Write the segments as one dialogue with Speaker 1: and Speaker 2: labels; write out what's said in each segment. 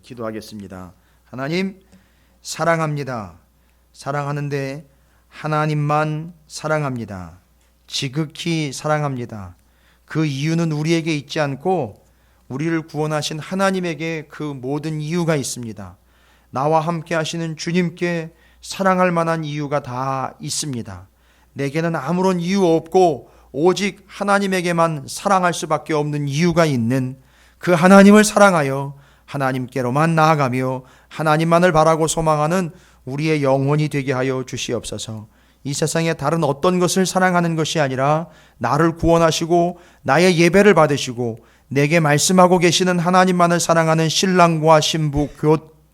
Speaker 1: 기도하겠습니다. 하나님, 사랑합니다. 사랑하는데 하나님만 사랑합니다. 지극히 사랑합니다. 그 이유는 우리에게 있지 않고 우리를 구원하신 하나님에게 그 모든 이유가 있습니다. 나와 함께 하시는 주님께 사랑할 만한 이유가 다 있습니다. 내게는 아무런 이유 없고 오직 하나님에게만 사랑할 수밖에 없는 이유가 있는 그 하나님을 사랑하여 하나님께로만 나아가며 하나님만을 바라고 소망하는 우리의 영혼이 되게 하여 주시옵소서. 이 세상에 다른 어떤 것을 사랑하는 것이 아니라 나를 구원하시고 나의 예배를 받으시고 내게 말씀하고 계시는 하나님만을 사랑하는 신랑과 신부,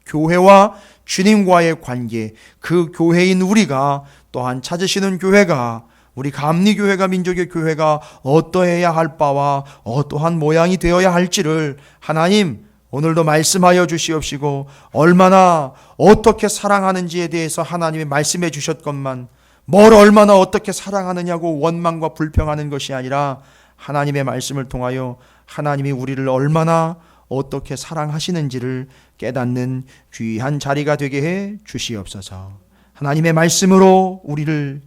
Speaker 1: 교회와 주님과의 관계, 그 교회인 우리가 또한 찾으시는 교회가, 우리 감리교회가, 민족의 교회가 어떠해야 할 바와 어떠한 모양이 되어야 할지를 하나님 오늘도 말씀하여 주시옵시고, 얼마나 어떻게 사랑하는지에 대해서 하나님이 말씀해 주셨건만 뭘 얼마나 어떻게 사랑하느냐고 원망과 불평하는 것이 아니라 하나님의 말씀을 통하여 하나님이 우리를 얼마나 어떻게 사랑하시는지를 깨닫는 귀한 자리가 되게 해 주시옵소서. 하나님의 말씀으로 우리를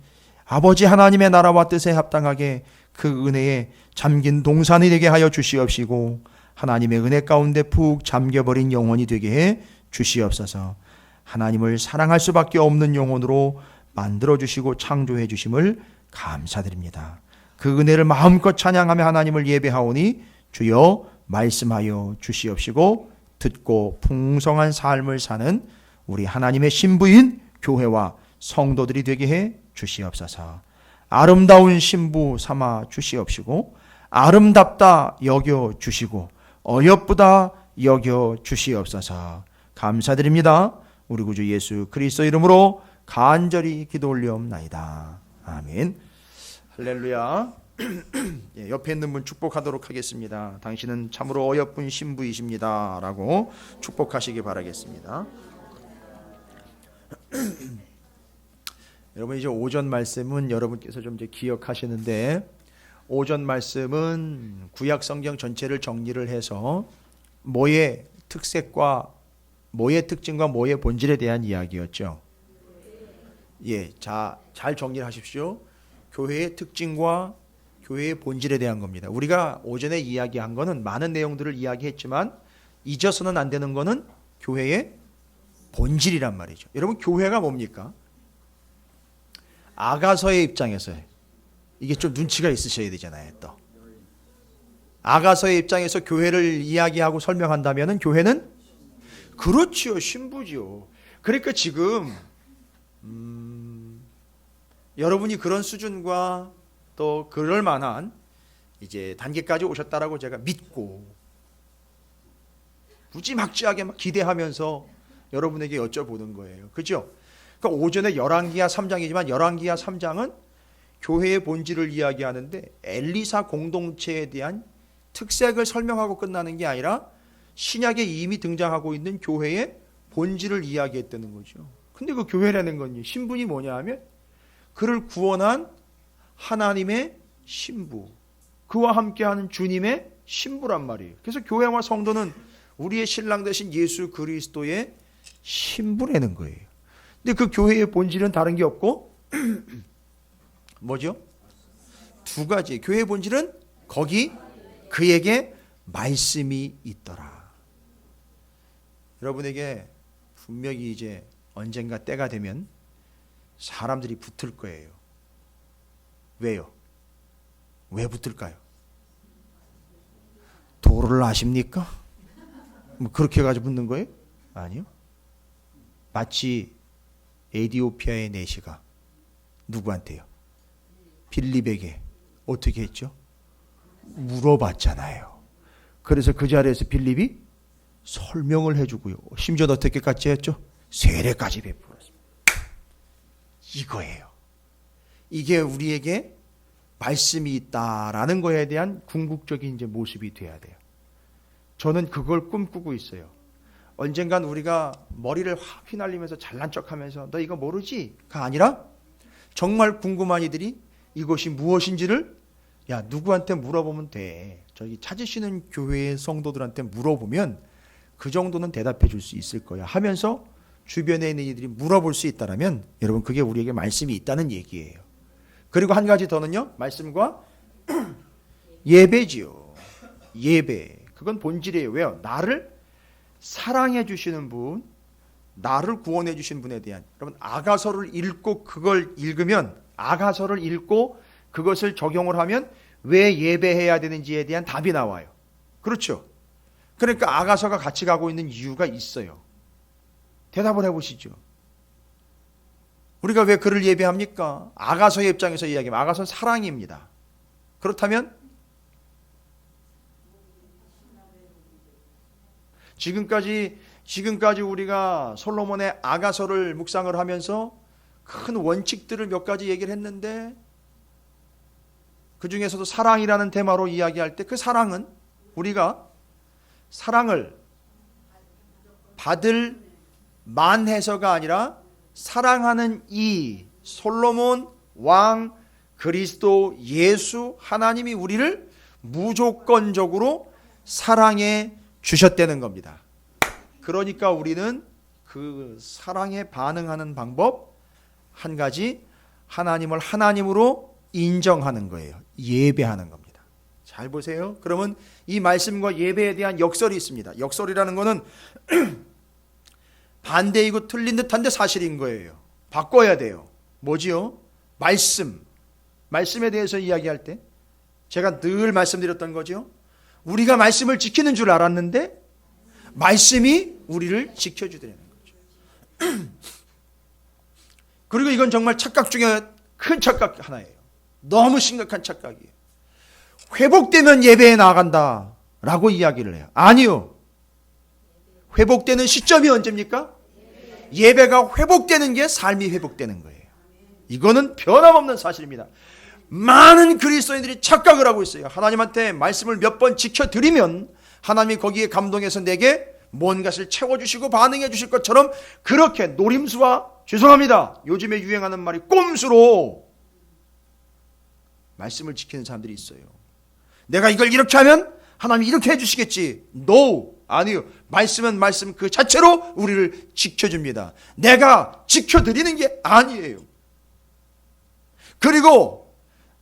Speaker 1: 아버지 하나님의 나라와 뜻에 합당하게 그 은혜에 잠긴 동산이 되게 하여 주시옵시고, 하나님의 은혜 가운데 푹 잠겨버린 영혼이 되게 해 주시옵소서. 하나님을 사랑할 수밖에 없는 영혼으로 만들어주시고 창조해 주심을 감사드립니다. 그 은혜를 마음껏 찬양하며 하나님을 예배하오니 주여 말씀하여 주시옵시고, 듣고 풍성한 삶을 사는 우리 하나님의 신부인 교회와 성도들이 되게 해 주시옵소서. 아름다운 신부 삼아 주시옵시고, 아름답다 여겨 주시고 어여쁘다 여겨 주시옵소서. 감사드립니다. 우리 구주 예수 그리스도 이름으로 간절히 기도 올리옵나이다. 아멘. 할렐루야. 예, 옆에 있는 분 축복하도록 하겠습니다. 당신은 참으로 어여쁜 신부이십니다 라고 축복하시기 바라겠습니다. 여러분, 이제 오전 말씀은 여러분께서 좀 이제 기억하시는데, 오전 말씀은 구약 성경 전체를 정리를 해서 뭐의 특색과 뭐의 특징과 뭐의 본질에 대한 이야기였죠. 예, 자, 잘 정리를 하십시오. 교회의 특징과 교회의 본질에 대한 겁니다. 우리가 오전에 이야기한 거는 많은 내용들을 이야기했지만 잊어서는 안 되는 거는 교회의 본질이란 말이죠. 여러분, 교회가 뭡니까? 아가서의 입장에서 이게 좀 눈치가 있으셔야 되잖아요. 또 아가서의 입장에서 교회를 이야기하고 설명한다면 교회는 그렇지요, 신부지요. 그러니까 지금 여러분이 그런 수준과 또 그럴 만한 이제 단계까지 오셨다라고 제가 믿고 무지막지하게 막 기대하면서 여러분에게 여쭤보는 거예요. 그죠? 그러니까 오전에 열왕기하 3장이지만 열왕기하 3장은 교회의 본질을 이야기하는데 엘리사 공동체에 대한 특색을 설명하고 끝나는 게 아니라 신약에 이미 등장하고 있는 교회의 본질을 이야기했다는 거죠. 근데 그 교회라는 건 신분이 뭐냐 하면 그를 구원한 하나님의 신부, 그와 함께하는 주님의 신부란 말이에요. 그래서 교회와 성도는 우리의 신랑 되신 예수 그리스도의 신부라는 거예요. 근데 그 교회의 본질은 다른 게 없고 뭐죠? 두 가지. 교회의 본질은 거기 그에게 말씀이 있더라. 여러분에게 분명히 이제 언젠가 때가 되면 사람들이 붙을 거예요. 왜요? 왜 붙을까요? 도를 아십니까? 뭐 그렇게 해가지고 붙는 거예요? 아니요. 마치 에티오피아의 내시가 누구한테요? 빌립에게 어떻게 했죠? 물어봤잖아요. 그래서 그 자리에서 빌립이 설명을 해주고요. 심지어 어떻게까지 했죠? 세례까지 베풀었습니다. 이거예요. 이게 우리에게 말씀이 있다라는 거에 대한 궁극적인 이제 모습이 돼야 돼요. 저는 그걸 꿈꾸고 있어요. 언젠간 우리가 머리를 확 휘날리면서 잘난 척하면서 너 이거 모르지?가 아니라 정말 궁금한 이들이 이것이 무엇인지를 누구한테 물어보면 돼. 저기 찾으시는 교회의 성도들한테 물어보면 그 정도는 대답해 줄 수 있을 거야 하면서 주변에 있는 이들이 물어볼 수 있다면 여러분 그게 우리에게 말씀이 있다는 얘기예요. 그리고 한 가지 더는요. 말씀과 예배지요. 예배. 그건 본질이에요. 왜요? 나를 사랑해 주시는 분, 나를 구원해 주신 분에 대한, 여러분 아가서를 읽고 그걸 읽으면, 아가서를 읽고 그것을 적용을 하면 왜 예배해야 되는지에 대한 답이 나와요. 그렇죠? 그러니까 아가서가 같이 가고 있는 이유가 있어요. 대답을 해보시죠. 우리가 왜 그를 예배합니까? 아가서의 입장에서 이야기하면 아가서는 사랑입니다. 그렇다면 지금까지 우리가 솔로몬의 아가서를 묵상을 하면서 큰 원칙들을 몇 가지 얘기를 했는데 그 중에서도 사랑이라는 테마로 이야기할 때 그 사랑은 우리가 사랑을 받을 만해서가 아니라 사랑하는 이 솔로몬 왕 그리스도 예수 하나님이 우리를 무조건적으로 사랑해 주셨다는 겁니다. 그러니까 우리는 그 사랑에 반응하는 방법 한 가지, 하나님을 하나님으로 인정하는 거예요. 예배하는 겁니다. 잘 보세요. 그러면 이 말씀과 예배에 대한 역설이 있습니다. 역설이라는 것은 반대이고 틀린 듯한데 사실인 거예요. 바꿔야 돼요. 뭐지요? 말씀에 대해서 이야기할 때 제가 늘 말씀드렸던 거죠. 우리가 말씀을 지키는 줄 알았는데 말씀이 우리를 지켜주더라는 거죠. 그리고 이건 정말 착각 중에 큰 착각 하나예요. 너무 심각한 착각이에요. 회복되면 예배에 나아간다 라고 이야기를 해요. 아니요. 회복되는 시점이 언제입니까? 예배가 회복되는 게 삶이 회복되는 거예요. 이거는 변함없는 사실입니다. 많은 그리스도인들이 착각을 하고 있어요. 하나님한테 말씀을 몇 번 지켜드리면 하나님이 거기에 감동해서 내게 뭔가를 채워주시고 반응해 주실 것처럼 그렇게 노림수와, 죄송합니다, 요즘에 유행하는 말이 꼼수로 말씀을 지키는 사람들이 있어요. 내가 이걸 이렇게 하면 하나님이 이렇게 해주시겠지. No, 아니요. 말씀은 말씀 그 자체로 우리를 지켜줍니다. 내가 지켜드리는 게 아니에요. 그리고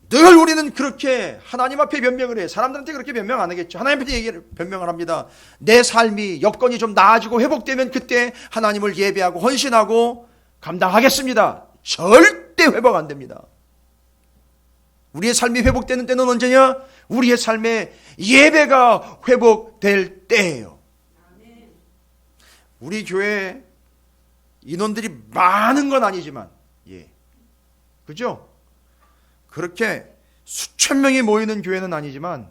Speaker 1: 늘 우리는 그렇게 하나님 앞에 변명을 해요. 사람들한테 그렇게 변명 안 하겠죠. 하나님한테 변명을 합니다. 내 삶이 여건이 좀 나아지고 회복되면 그때 하나님을 예배하고 헌신하고 감당하겠습니다. 절대 회복 안 됩니다. 우리의 삶이 회복되는 때는 언제냐? 우리의 삶의 예배가 회복될 때예요. 우리 교회 인원들이 많은 건 아니지만, 그죠? 그렇게 수천 명이 모이는 교회는 아니지만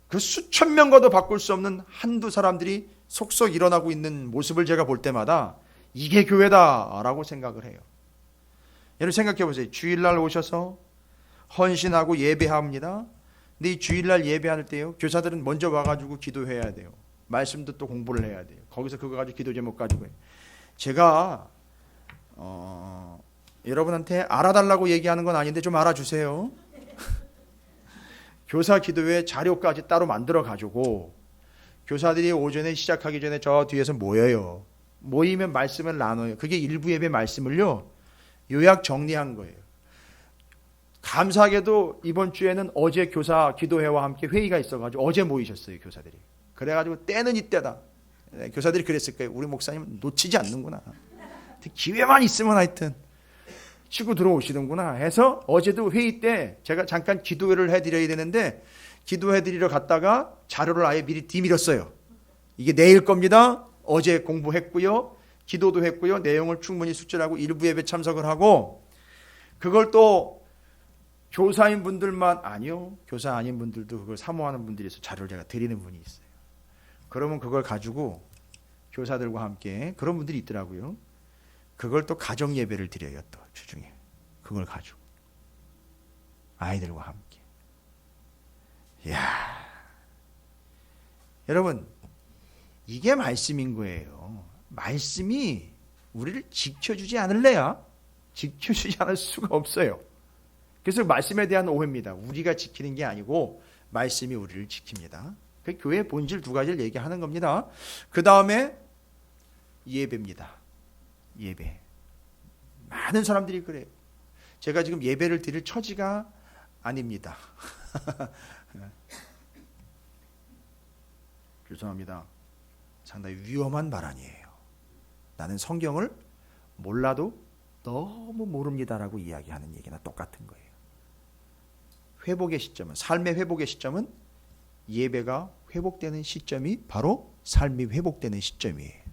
Speaker 1: 그 수천 명과도 바꿀 수 없는 한두 사람들이 속속 일어나고 있는 모습을 제가 볼 때마다 이게 교회다라고 생각을 해요. 여러분 생각해 보세요. 주일날 오셔서 헌신하고 예배합니다. 근데 이 주일날 예배할 때요, 교사들은 먼저 와가지고 기도해야 돼요. 말씀도 또 공부를 해야 돼요. 거기서 그거 가지고 기도 제목 가지고 해요. 제가 여러분한테 알아달라고 얘기하는 건 아닌데 좀 알아주세요. 교사 기도회 자료까지 따로 만들어 가지고 교사들이 오전에 시작하기 전에 저 뒤에서 모여요. 모이면 말씀을 나눠요. 그게 일부 예배 말씀을요 요약 정리한 거예요. 감사하게도 이번 주에는 어제 교사 기도회와 함께 회의가 있어가지고 어제 모이셨어요, 교사들이. 그래가지고 때는 이때다. 교사들이 그랬을 거예요. 우리 목사님 놓치지 않는구나. 기회만 있으면 하여튼 치고 들어오시는구나 해서 어제도 회의 때 제가 잠깐 기도회를 해드려야 되는데 기도해드리러 갔다가 자료를 아예 미리 뒤밀었어요. 이게 내일 겁니다. 어제 공부했고요. 기도도 했고요. 내용을 충분히 숙지하고 일부 예배 참석을 하고 그걸 또 교사인 분들만 아니요. 교사 아닌 분들도 그걸 사모하는 분들이 있어서 자료를 제가 드리는 분이 있어요. 그러면 그걸 가지고 교사들과 함께 그런 분들이 있더라고요. 그걸 또 가정 예배를 드려요. 또 주중에 그걸 가지고 아이들과 함께. 이야, 여러분 이게 말씀인 거예요. 말씀이 우리를 지켜주지 않을래야 지켜주지 않을 수가 없어요. 그래서 말씀에 대한 오해입니다. 우리가 지키는 게 아니고 말씀이 우리를 지킵니다. 그 교회의 본질 두 가지를 얘기하는 겁니다. 그 다음에 예배입니다. 예배. 많은 사람들이 그래요. 제가 지금 예배를 드릴 처지가 아닙니다. 죄송합니다. 상당히 위험한 발언이에요. 나는 성경을 몰라도 너무 모릅니다라고 이야기하는 얘기나 똑같은 거예요. 회복의 시점은, 삶의 회복의 시점은 예배가 회복되는 시점이 바로 삶이 회복되는 시점이에요.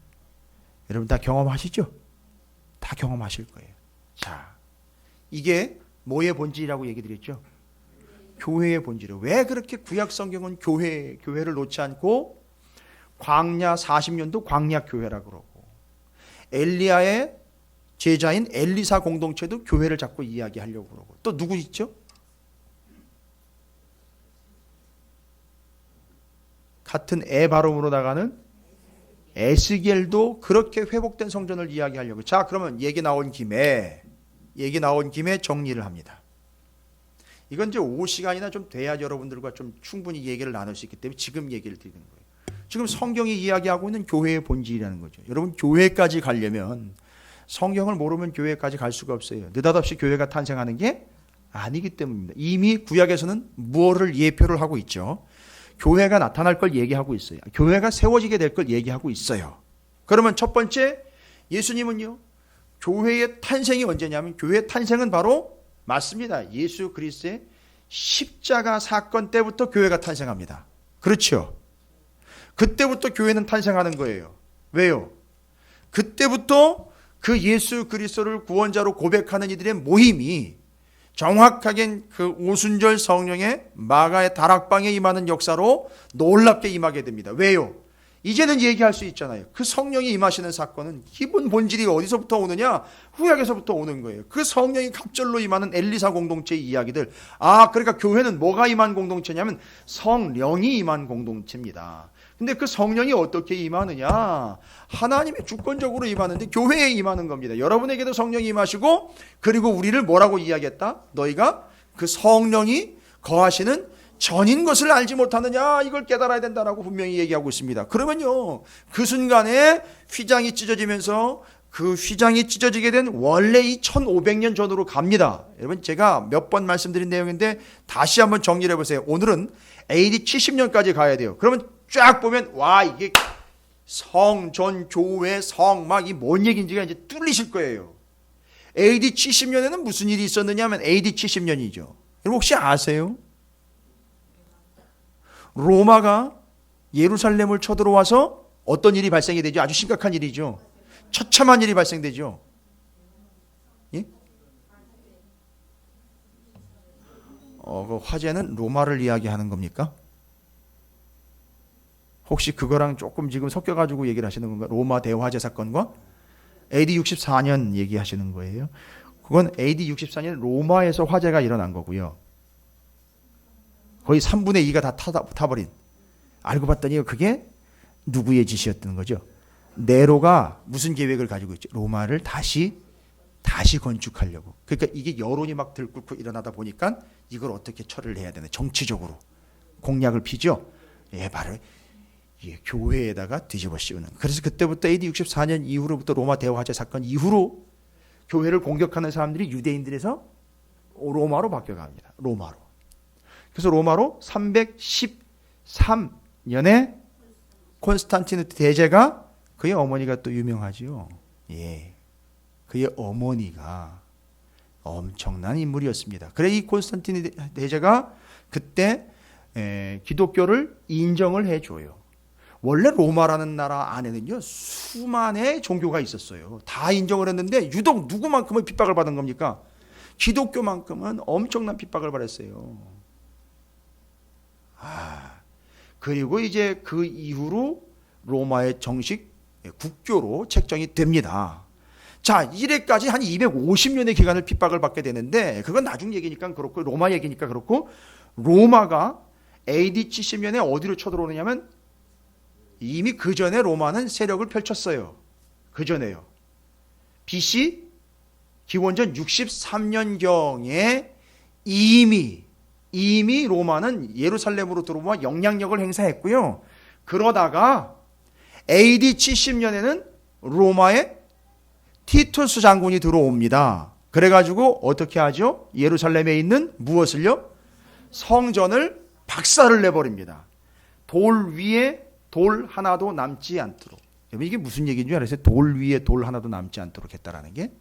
Speaker 1: 여러분 다 경험하시죠? 다 경험하실 거예요. 자, 이게 뭐의 본질이라고 얘기 드렸죠? 교회의 본질이에요. 왜 그렇게 구약 성경은 교회를 놓지 않고 광야 40년도 광야 교회라고 그러고, 엘리야의 제자인 엘리사 공동체도 교회를 자꾸 이야기하려고 그러고, 또 누구 있죠? 같은 에 발음으로 나가는 에스겔도 그렇게 회복된 성전을 이야기하려고. 자, 그러면 얘기 나온 김에 정리를 합니다. 이건 이제 5시간이나 좀 돼야 여러분들과 좀 충분히 얘기를 나눌 수 있기 때문에 지금 얘기를 드리는 거예요. 지금 성경이 이야기하고 있는 교회의 본질이라는 거죠. 여러분 교회까지 가려면, 성경을 모르면 교회까지 갈 수가 없어요. 느닷없이 교회가 탄생하는 게 아니기 때문입니다. 이미 구약에서는 무엇을 예표를 하고 있죠. 교회가 나타날 걸 얘기하고 있어요. 교회가 세워지게 될 걸 얘기하고 있어요. 그러면 첫 번째, 예수님은요, 교회의 탄생이 언제냐면, 교회의 탄생은 바로 맞습니다. 예수 그리스도의 십자가 사건 때부터 교회가 탄생합니다. 그렇죠? 그때부터 교회는 탄생하는 거예요. 왜요? 그때부터 그 예수 그리스도를 구원자로 고백하는 이들의 모임이 정확하게 그 오순절 성령의 마가의 다락방에 임하는 역사로 놀랍게 임하게 됩니다. 왜요? 이제는 얘기할 수 있잖아요. 그 성령이 임하시는 사건은 기본 본질이 어디서부터 오느냐? 구약에서부터 오는 거예요. 그 성령이 갑절로 임하는 엘리사 공동체의 이야기들. 그러니까 교회는 뭐가 임한 공동체냐면 성령이 임한 공동체입니다. 근데 그 성령이 어떻게 임하느냐? 하나님의 주권적으로 임하는데 교회에 임하는 겁니다. 여러분에게도 성령이 임하시고, 그리고 우리를 뭐라고 이야기했다? 너희가 그 성령이 거하시는 전인 것을 알지 못하느냐? 이걸 깨달아야 된다라고 분명히 얘기하고 있습니다. 그러면요, 그 순간에 휘장이 찢어지면서 그 휘장이 찢어지게 된 원래 이 1500년 전으로 갑니다. 여러분 제가 몇 번 말씀드린 내용인데 다시 한번 정리를 해보세요. 오늘은 AD 70년까지 가야 돼요. 그러면 쫙 보면 와, 이게 성전, 교회, 막 이 뭔 얘기인지가 이제 뚫리실 거예요. AD 70년에는 무슨 일이 있었느냐 하면 AD 70년이죠. 여러분 혹시 아세요? 로마가 예루살렘을 쳐들어와서 어떤 일이 발생이 되죠? 아주 심각한 일이죠. 처참한 일이 발생되죠. 예? 그 화제는 로마를 이야기하는 겁니까? 혹시 그거랑 조금 지금 섞여가지고 얘기를 하시는 건가? 로마 대화제 사건과 AD 64년 얘기하시는 거예요. 그건 AD 64년 로마에서 화재가 일어난 거고요. 거의 3분의 2가 다 타버린. 알고 봤더니 그게 누구의 짓이었던 거죠? 네로가 무슨 계획을 가지고 있죠? 로마를 다시 건축하려고. 그러니까 이게 여론이 막 들끓고 일어나다 보니까 이걸 어떻게 처리를 해야 되나, 정치적으로 공략을 피죠. 바로 교회에다가 뒤집어 씌우는. 그래서 그때부터 AD 64년 이후로부터 로마 대화제 사건 이후로 교회를 공격하는 사람들이 유대인들에서 로마로 바뀌어갑니다. 로마로. 그래서 로마로 313년에 콘스탄티누 대제가, 그의 어머니가 또 유명하지요. 그의 어머니가 엄청난 인물이었습니다. 그래 이 콘스탄티누 대제가 그때 기독교를 인정을 해줘요. 원래 로마라는 나라 안에는요 수만의 종교가 있었어요. 다 인정을 했는데 유독 누구만큼은 핍박을 받은 겁니까? 기독교만큼은 엄청난 핍박을 받았어요. 그리고 이제 그 이후로 로마의 정식 국교로 책정이 됩니다. 자, 이래까지 한 250년의 기간을 핍박을 받게 되는데, 그건 나중 얘기니까 그렇고, 로마 얘기니까 그렇고, 로마가 AD 70년에 어디로 쳐들어오느냐면 이미 그 전에 로마는 세력을 펼쳤어요. 그 전에요. BC 기원전 63년경에 이미 이미 로마는 예루살렘으로 들어와 영향력을 행사했고요. 그러다가 AD 70년에는 로마에 티투스 장군이 들어옵니다. 그래가지고 어떻게 하죠? 예루살렘에 있는 무엇을요? 성전을 박살을 내버립니다. 돌 위에 돌 하나도 남지 않도록. 여러분 이게 무슨 얘기인 줄 알았어요? 돌 위에 돌 하나도 남지 않도록 했다라는 게.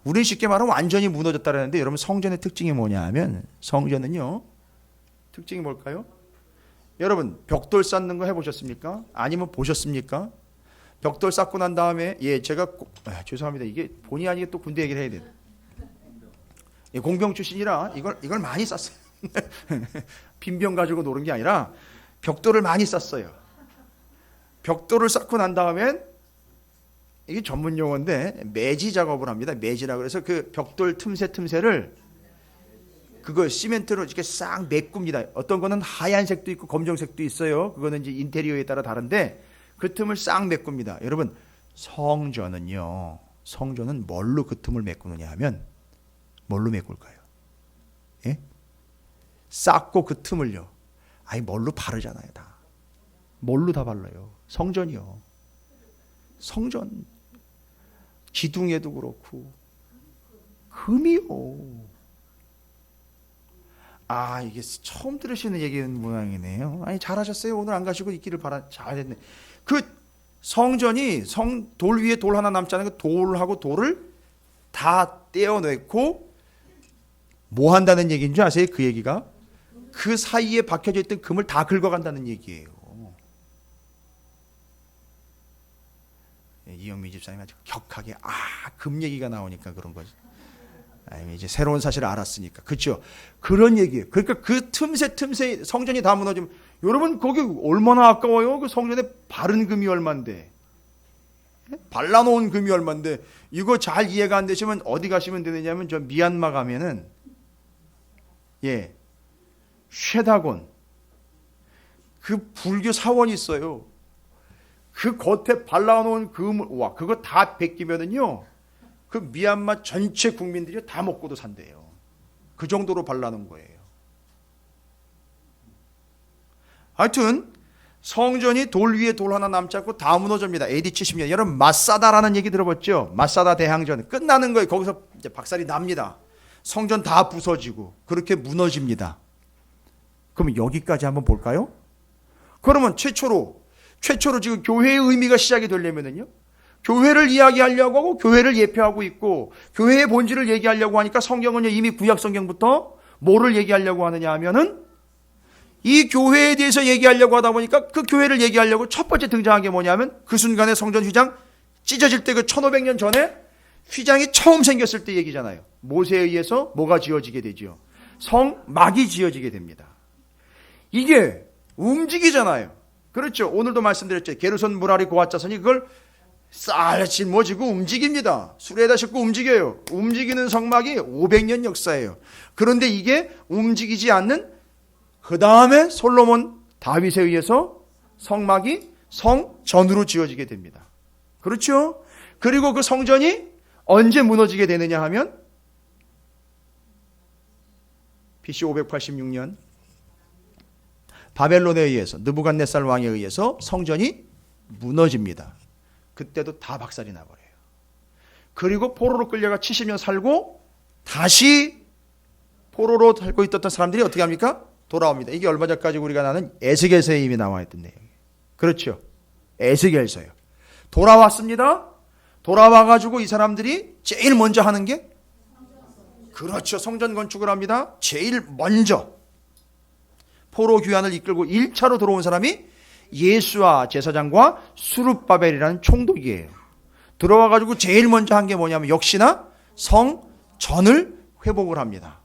Speaker 1: 우리는 쉽게 말하면 완전히 무너졌다라는데 여러분 성전의 특징이 뭐냐 하면 성전은요. 특징이 뭘까요? 여러분 벽돌 쌓는 거 해보셨습니까? 아니면 보셨습니까? 벽돌 쌓고 난 다음에 제가 죄송합니다. 이게 본의 아니게 또 군대 얘기를 해야 돼요. 공병 출신이라 이걸 많이 쌌어요. 빈병 가지고 노는 게 아니라 벽돌을 많이 쌌어요. 벽돌을 쌓고 난 다음엔 이게 전문 용어인데 매지 작업을 합니다. 매지라 그래서 그 벽돌 틈새를 그걸 시멘트로 이렇게 싹 메꿉니다. 어떤 거는 하얀색도 있고 검정색도 있어요. 그거는 이제 인테리어에 따라 다른데 그 틈을 싹 메꿉니다. 여러분 성전은 뭘로 그 틈을 메꾸느냐 하면 뭘로 메꿀까요? 예? 쌓고 그 틈을요. 뭘로 바르잖아요, 다. 뭘로 다 발라요? 성전이요. 성전. 기둥에도 그렇고 금이요. 이게 처음 들으시는 얘기는 모양이네요. 잘하셨어요. 오늘 안 가시고 있기를 잘했네. 그 성전이 돌 위에 돌 하나 남지 않은 그 돌하고 돌을 다 떼어내고 뭐 한다는 얘기인 줄 아세요? 그 얘기가 그 사이에 박혀져 있던 금을 다 긁어간다는 얘기예요. 이영미 집사님 아주 격하게 금 얘기가 나오니까 그런 거지. 이제 새로운 사실을 알았으니까. 그렇죠? 그런 얘기예요. 그러니까 그 틈새 성전이 다 무너지면 여러분 거기 얼마나 아까워요? 그 성전에 바른 금이 얼만데, 발라놓은 금이 얼만데. 이거 잘 이해가 안 되시면 어디 가시면 되느냐면 저 미얀마 가면은 쉐다곤 그 불교 사원이 있어요. 그 겉에 발라놓은 금을 그거 다 벗기면은요 그 미얀마 전체 국민들이 다 먹고도 산대요. 그 정도로 발라놓은 거예요. 하여튼 성전이 돌 위에 돌 하나 남지 않고 다 무너집니다. AD 70년. 여러분 마사다라는 얘기 들어봤죠? 마사다 대항전 끝나는 거예요. 거기서 이제 박살이 납니다. 성전 다 부서지고 그렇게 무너집니다. 그럼 여기까지 한번 볼까요? 그러면 최초로 지금 교회의 의미가 시작이 되려면은요, 교회를 이야기하려고 하고 교회를 예표하고 있고 교회의 본질을 얘기하려고 하니까 성경은요 이미 구약 성경부터 뭐를 얘기하려고 하느냐 하면은 이 교회에 대해서 얘기하려고 하다 보니까 그 교회를 얘기하려고 첫 번째 등장한 게 뭐냐면 그 순간에 성전 휘장 찢어질 때 그 1500년 전에 휘장이 처음 생겼을 때 얘기잖아요. 모세에 의해서 뭐가 지어지게 되죠? 성막이 지어지게 됩니다. 이게 움직이잖아요. 그렇죠. 오늘도 말씀드렸죠. 게르손 무라리 고아자손이 그걸 쌀 짊어지고 움직입니다. 수레에다 싣고 움직여요. 움직이는 성막이 500년 역사예요. 그런데 이게 움직이지 않는 그 다음에 솔로몬 다윗에 의해서 성막이 성전으로 지어지게 됩니다. 그렇죠. 그리고 그 성전이 언제 무너지게 되느냐 하면 BC 586년 바벨론에 의해서 느부갓네살 왕에 의해서 성전이 무너집니다. 그때도 다 박살이 나버려요. 그리고 포로로 끌려가 70년 살고 다시 포로로 살고 있었던 사람들이 어떻게 합니까? 돌아옵니다. 이게 얼마 전까지 우리가 나는 에스겔서에 이미 나와 있던 내용이에요. 그렇죠. 에스겔서요. 돌아왔습니다. 돌아와가지고 이 사람들이 제일 먼저 하는 게 그렇죠. 성전 건축을 합니다. 제일 먼저 포로 귀환을 이끌고 1차로 들어온 사람이 예수아 제사장과 수룹바벨이라는 총독이에요. 들어와가지고 제일 먼저 한 게 뭐냐면 역시나 성전을 회복을 합니다.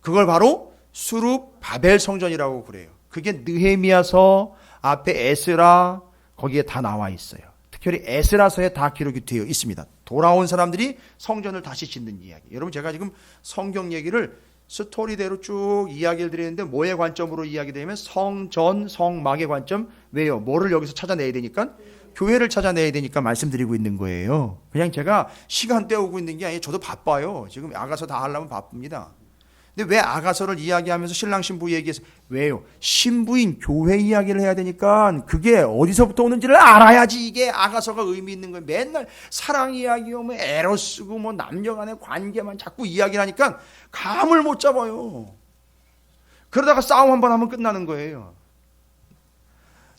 Speaker 1: 그걸 바로 수룹바벨 성전이라고 그래요. 그게 느헤미야서 앞에 에스라 거기에 다 나와 있어요. 특별히 에스라서에 다 기록이 되어 있습니다. 돌아온 사람들이 성전을 다시 짓는 이야기. 여러분 제가 지금 성경 얘기를 스토리대로 쭉 이야기를 드리는데 뭐의 관점으로 이야기되면 성전, 성막의 관점. 왜요? 뭐를 여기서 찾아내야 되니까? 교회를 찾아내야 되니까 말씀드리고 있는 거예요. 그냥 제가 시간 때우고 있는 게 아니에요. 저도 바빠요. 지금 아가서 다 하려면 바쁩니다. 근데 왜 아가서를 이야기하면서 신랑 신부 얘기해서 왜요? 신부인 교회 이야기를 해야 되니까 그게 어디서부터 오는지를 알아야지 이게 아가서가 의미 있는 거예요. 맨날 사랑 이야기요, 뭐 에로스고 뭐 남녀 간의 관계만 자꾸 이야기를 하니까 감을 못 잡아요. 그러다가 싸움 한번 하면 끝나는 거예요.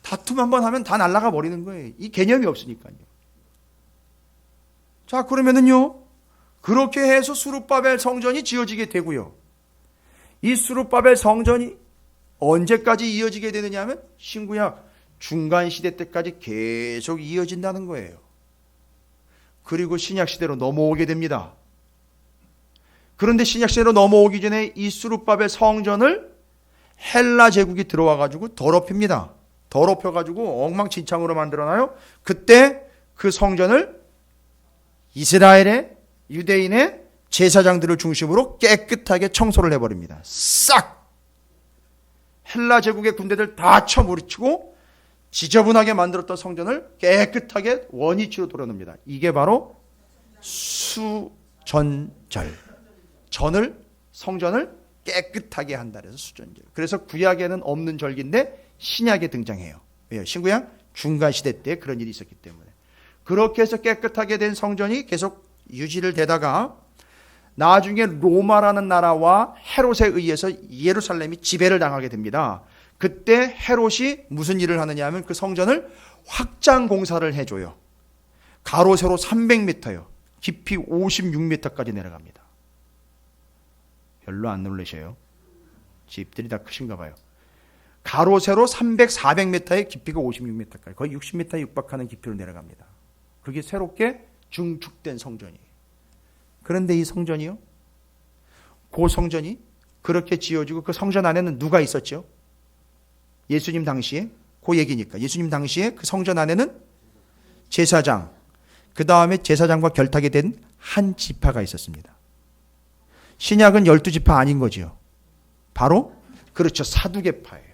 Speaker 1: 다툼 한번 하면 다 날아가 버리는 거예요. 이 개념이 없으니까요. 자, 그러면은요, 그렇게 해서 수룹바벨 성전이 지어지게 되고요. 이 수룹바벨 성전이 언제까지 이어지게 되느냐 하면 신구약 중간 시대 때까지 계속 이어진다는 거예요. 그리고 신약 시대로 넘어오게 됩니다. 그런데 신약 시대로 넘어오기 전에 이 수룹바벨 성전을 헬라 제국이 들어와 가지고 더럽힙니다. 더럽혀 가지고 엉망진창으로 만들어놔요. 그때 그 성전을 이스라엘의 유대인의 제사장들을 중심으로 깨끗하게 청소를 해버립니다. 싹! 헬라 제국의 군대들 다 쳐무르치고 지저분하게 만들었던 성전을 깨끗하게 원위치로 돌려놓습니다. 이게 바로 수전절. 성전을 깨끗하게 한다 그래서 수전절. 그래서 구약에는 없는 절기인데 신약에 등장해요. 왜요? 신구약 중간시대 때 그런 일이 있었기 때문에. 그렇게 해서 깨끗하게 된 성전이 계속 유지를 되다가 나중에 로마라는 나라와 헤롯에 의해서 예루살렘이 지배를 당하게 됩니다. 그때 헤롯이 무슨 일을 하느냐 하면 그 성전을 확장 공사를 해줘요. 가로 세로 300m요. 깊이 56m까지 내려갑니다. 별로 안 놀라셔요. 집들이 다 크신가 봐요. 가로 세로 300, 400m의 깊이가 56m까지 거의 60m에 육박하는 깊이로 내려갑니다. 그게 새롭게 중축된 성전이에요. 그런데 이 성전이요, 그 성전이 그렇게 지어지고 그 성전 안에는 누가 있었죠? 예수님 당시에, 그 얘기니까 예수님 당시에 그 성전 안에는 제사장, 그 다음에 제사장과 결탁이 된 한 지파가 있었습니다. 신약은 12지파 아닌 거지요. 바로 그렇죠, 사두개파예요.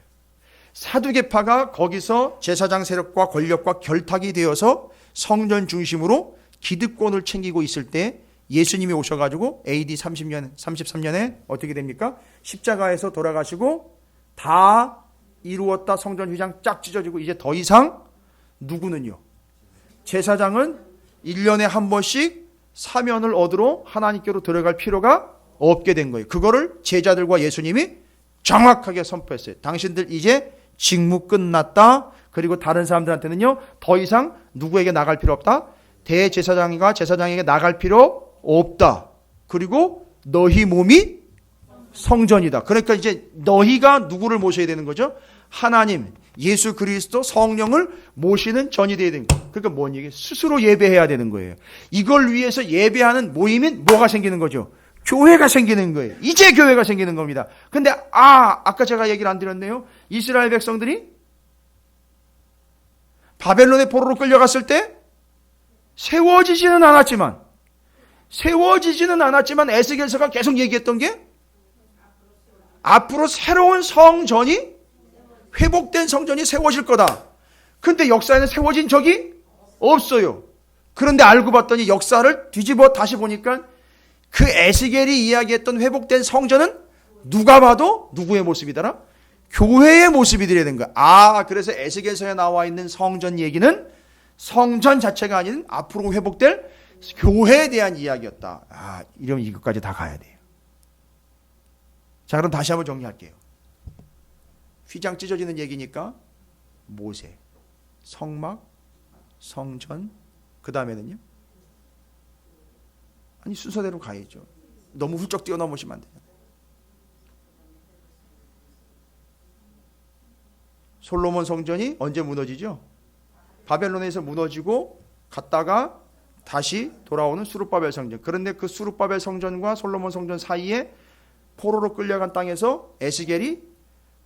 Speaker 1: 사두개파가 거기서 제사장 세력과 권력과 결탁이 되어서 성전 중심으로 기득권을 챙기고 있을 때 예수님이 오셔가지고 AD 33년에 어떻게 됩니까? 십자가에서 돌아가시고 다 이루었다. 성전 휘장 쫙 찢어지고 이제 더 이상 누구는요? 제사장은 1년에 한 번씩 사면을 얻으러 하나님께로 들어갈 필요가 없게 된 거예요. 그거를 제자들과 예수님이 정확하게 선포했어요. 당신들 이제 직무 끝났다. 그리고 다른 사람들한테는요, 더 이상 누구에게 나갈 필요 없다. 대제사장과 제사장에게 나갈 필요 없다. 그리고 너희 몸이 성전이다. 그러니까 이제 너희가 누구를 모셔야 되는 거죠? 하나님, 예수 그리스도 성령을 모시는 전이 되어야 되는 거예요. 그러니까 뭔 얘기예요? 스스로 예배해야 되는 거예요. 이걸 위해서 예배하는 모임인 뭐가 생기는 거죠? 교회가 생기는 거예요. 이제 교회가 생기는 겁니다. 근데 아까 제가 얘기를 안 드렸네요. 이스라엘 백성들이 바벨론의 포로로 끌려갔을 때 세워지지는 않았지만 에스겔서가 계속 얘기했던 게 앞으로 새로운 성전이 회복된 성전이 세워질 거다. 근데 역사에는 세워진 적이 없어요. 그런데 알고 봤더니 역사를 뒤집어 다시 보니까 그 에스겔이 이야기했던 회복된 성전은 누가 봐도 누구의 모습이더라? 교회의 모습이 되어야 되는 거야. 그래서 에스겔서에 나와 있는 성전 얘기는 성전 자체가 아닌 앞으로 회복될 교회에 대한 이야기였다. 이러면 이것까지 다 가야 돼요. 자, 그럼 다시 한번 정리할게요. 휘장 찢어지는 얘기니까 모세, 성막, 성전, 그 다음에는요? 아니, 순서대로 가야죠. 너무 훌쩍 뛰어넘으시면 안 돼요. 솔로몬 성전이 언제 무너지죠? 바벨론에서 무너지고 갔다가 다시 돌아오는 수룹바벨 성전. 그런데 그 수룹바벨 성전과 솔로몬 성전 사이에 포로로 끌려간 땅에서 에스겔이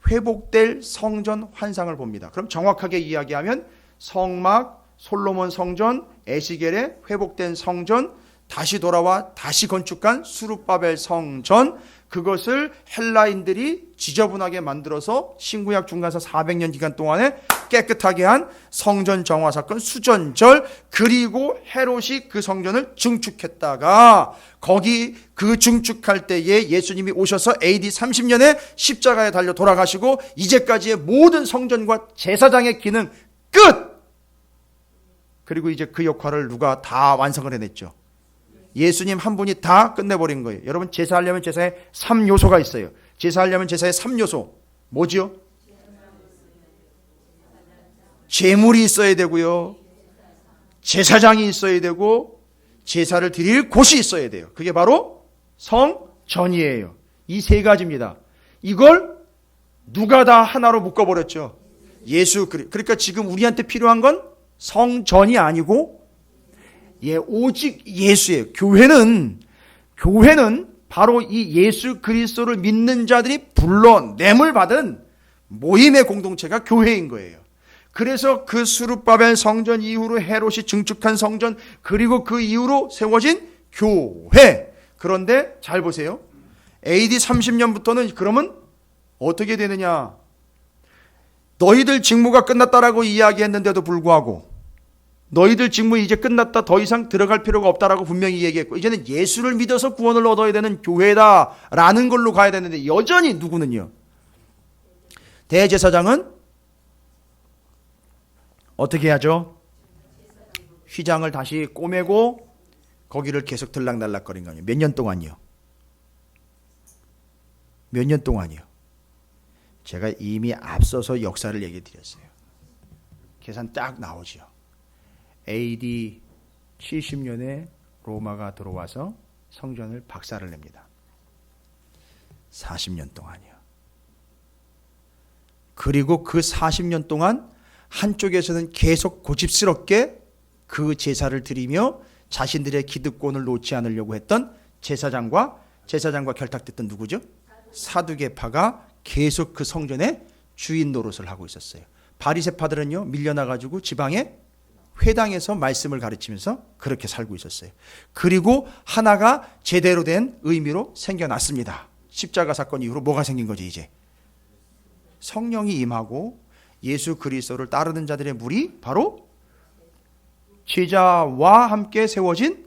Speaker 1: 회복될 성전 환상을 봅니다. 그럼 정확하게 이야기하면 성막, 솔로몬 성전, 에스겔의 회복된 성전, 다시 돌아와 다시 건축한 수룹바벨 성전, 그것을 헬라인들이 지저분하게 만들어서 신구약 중간서 400년 기간 동안에 깨끗하게 한 성전 정화 사건, 수전절, 그리고 헤롯이 그 성전을 증축했다가 거기 그 증축할 때에 예수님이 오셔서 AD 30년에 십자가에 달려 돌아가시고 이제까지의 모든 성전과 제사장의 기능 끝! 그리고 이제 그 역할을 누가 다 완성을 해냈죠? 예수님 한 분이 다 끝내버린 거예요. 여러분, 제사하려면 제사에 3요소가 있어요. 제사하려면 제사에 3요소. 뭐지요? 제물이 있어야 되고요. 제사장이 있어야 되고 제사를 드릴 곳이 있어야 돼요. 그게 바로 성전이에요. 이 세 가지입니다. 이걸 누가 다 하나로 묶어버렸죠? 예수. 그러니까 지금 우리한테 필요한 건 성전이 아니고 오직 예수예요. 교회는 바로 이 예수 그리스도를 믿는 자들이 불러냄을 받은 모임의 공동체가 교회인 거예요. 그래서 그 스룹바벨 성전 이후로 헤롯이 증축한 성전, 그리고 그 이후로 세워진 교회. 그런데 잘 보세요. AD 30년부터는 그러면 어떻게 되느냐? 너희들 직무가 끝났다라고 이야기했는데도 불구하고 너희들 직무 이제 끝났다, 더 이상 들어갈 필요가 없다라고 분명히 얘기했고, 이제는 예수를 믿어서 구원을 얻어야 되는 교회다라는 걸로 가야 되는데, 여전히 누구는요? 대제사장은 어떻게 하죠? 휘장을 다시 꼬매고 거기를 계속 들락날락거린 거 아니에요? 몇 년 동안요? 몇 년 동안이요? 제가 이미 앞서서 역사를 얘기해 드렸어요. 계산 딱 나오죠. AD 70년에 로마가 들어와서 성전을 박살을 냅니다. 40년 동안이요. 그리고 그 40년 동안 한쪽에서는 계속 고집스럽게 그 제사를 드리며 자신들의 기득권을 놓지 않으려고 했던 제사장과 결탁됐던 누구죠? 사두개파가 계속 그 성전의 주인 노릇을 하고 있었어요. 바리새파들은요, 밀려나가지고 지방에 회당에서 말씀을 가르치면서 그렇게 살고 있었어요. 그리고 하나가 제대로 된 의미로 생겨났습니다. 십자가 사건 이후로 뭐가 생긴 거지 이제? 성령이 임하고 예수 그리스도를 따르는 자들의 무리, 바로 제자와 함께 세워진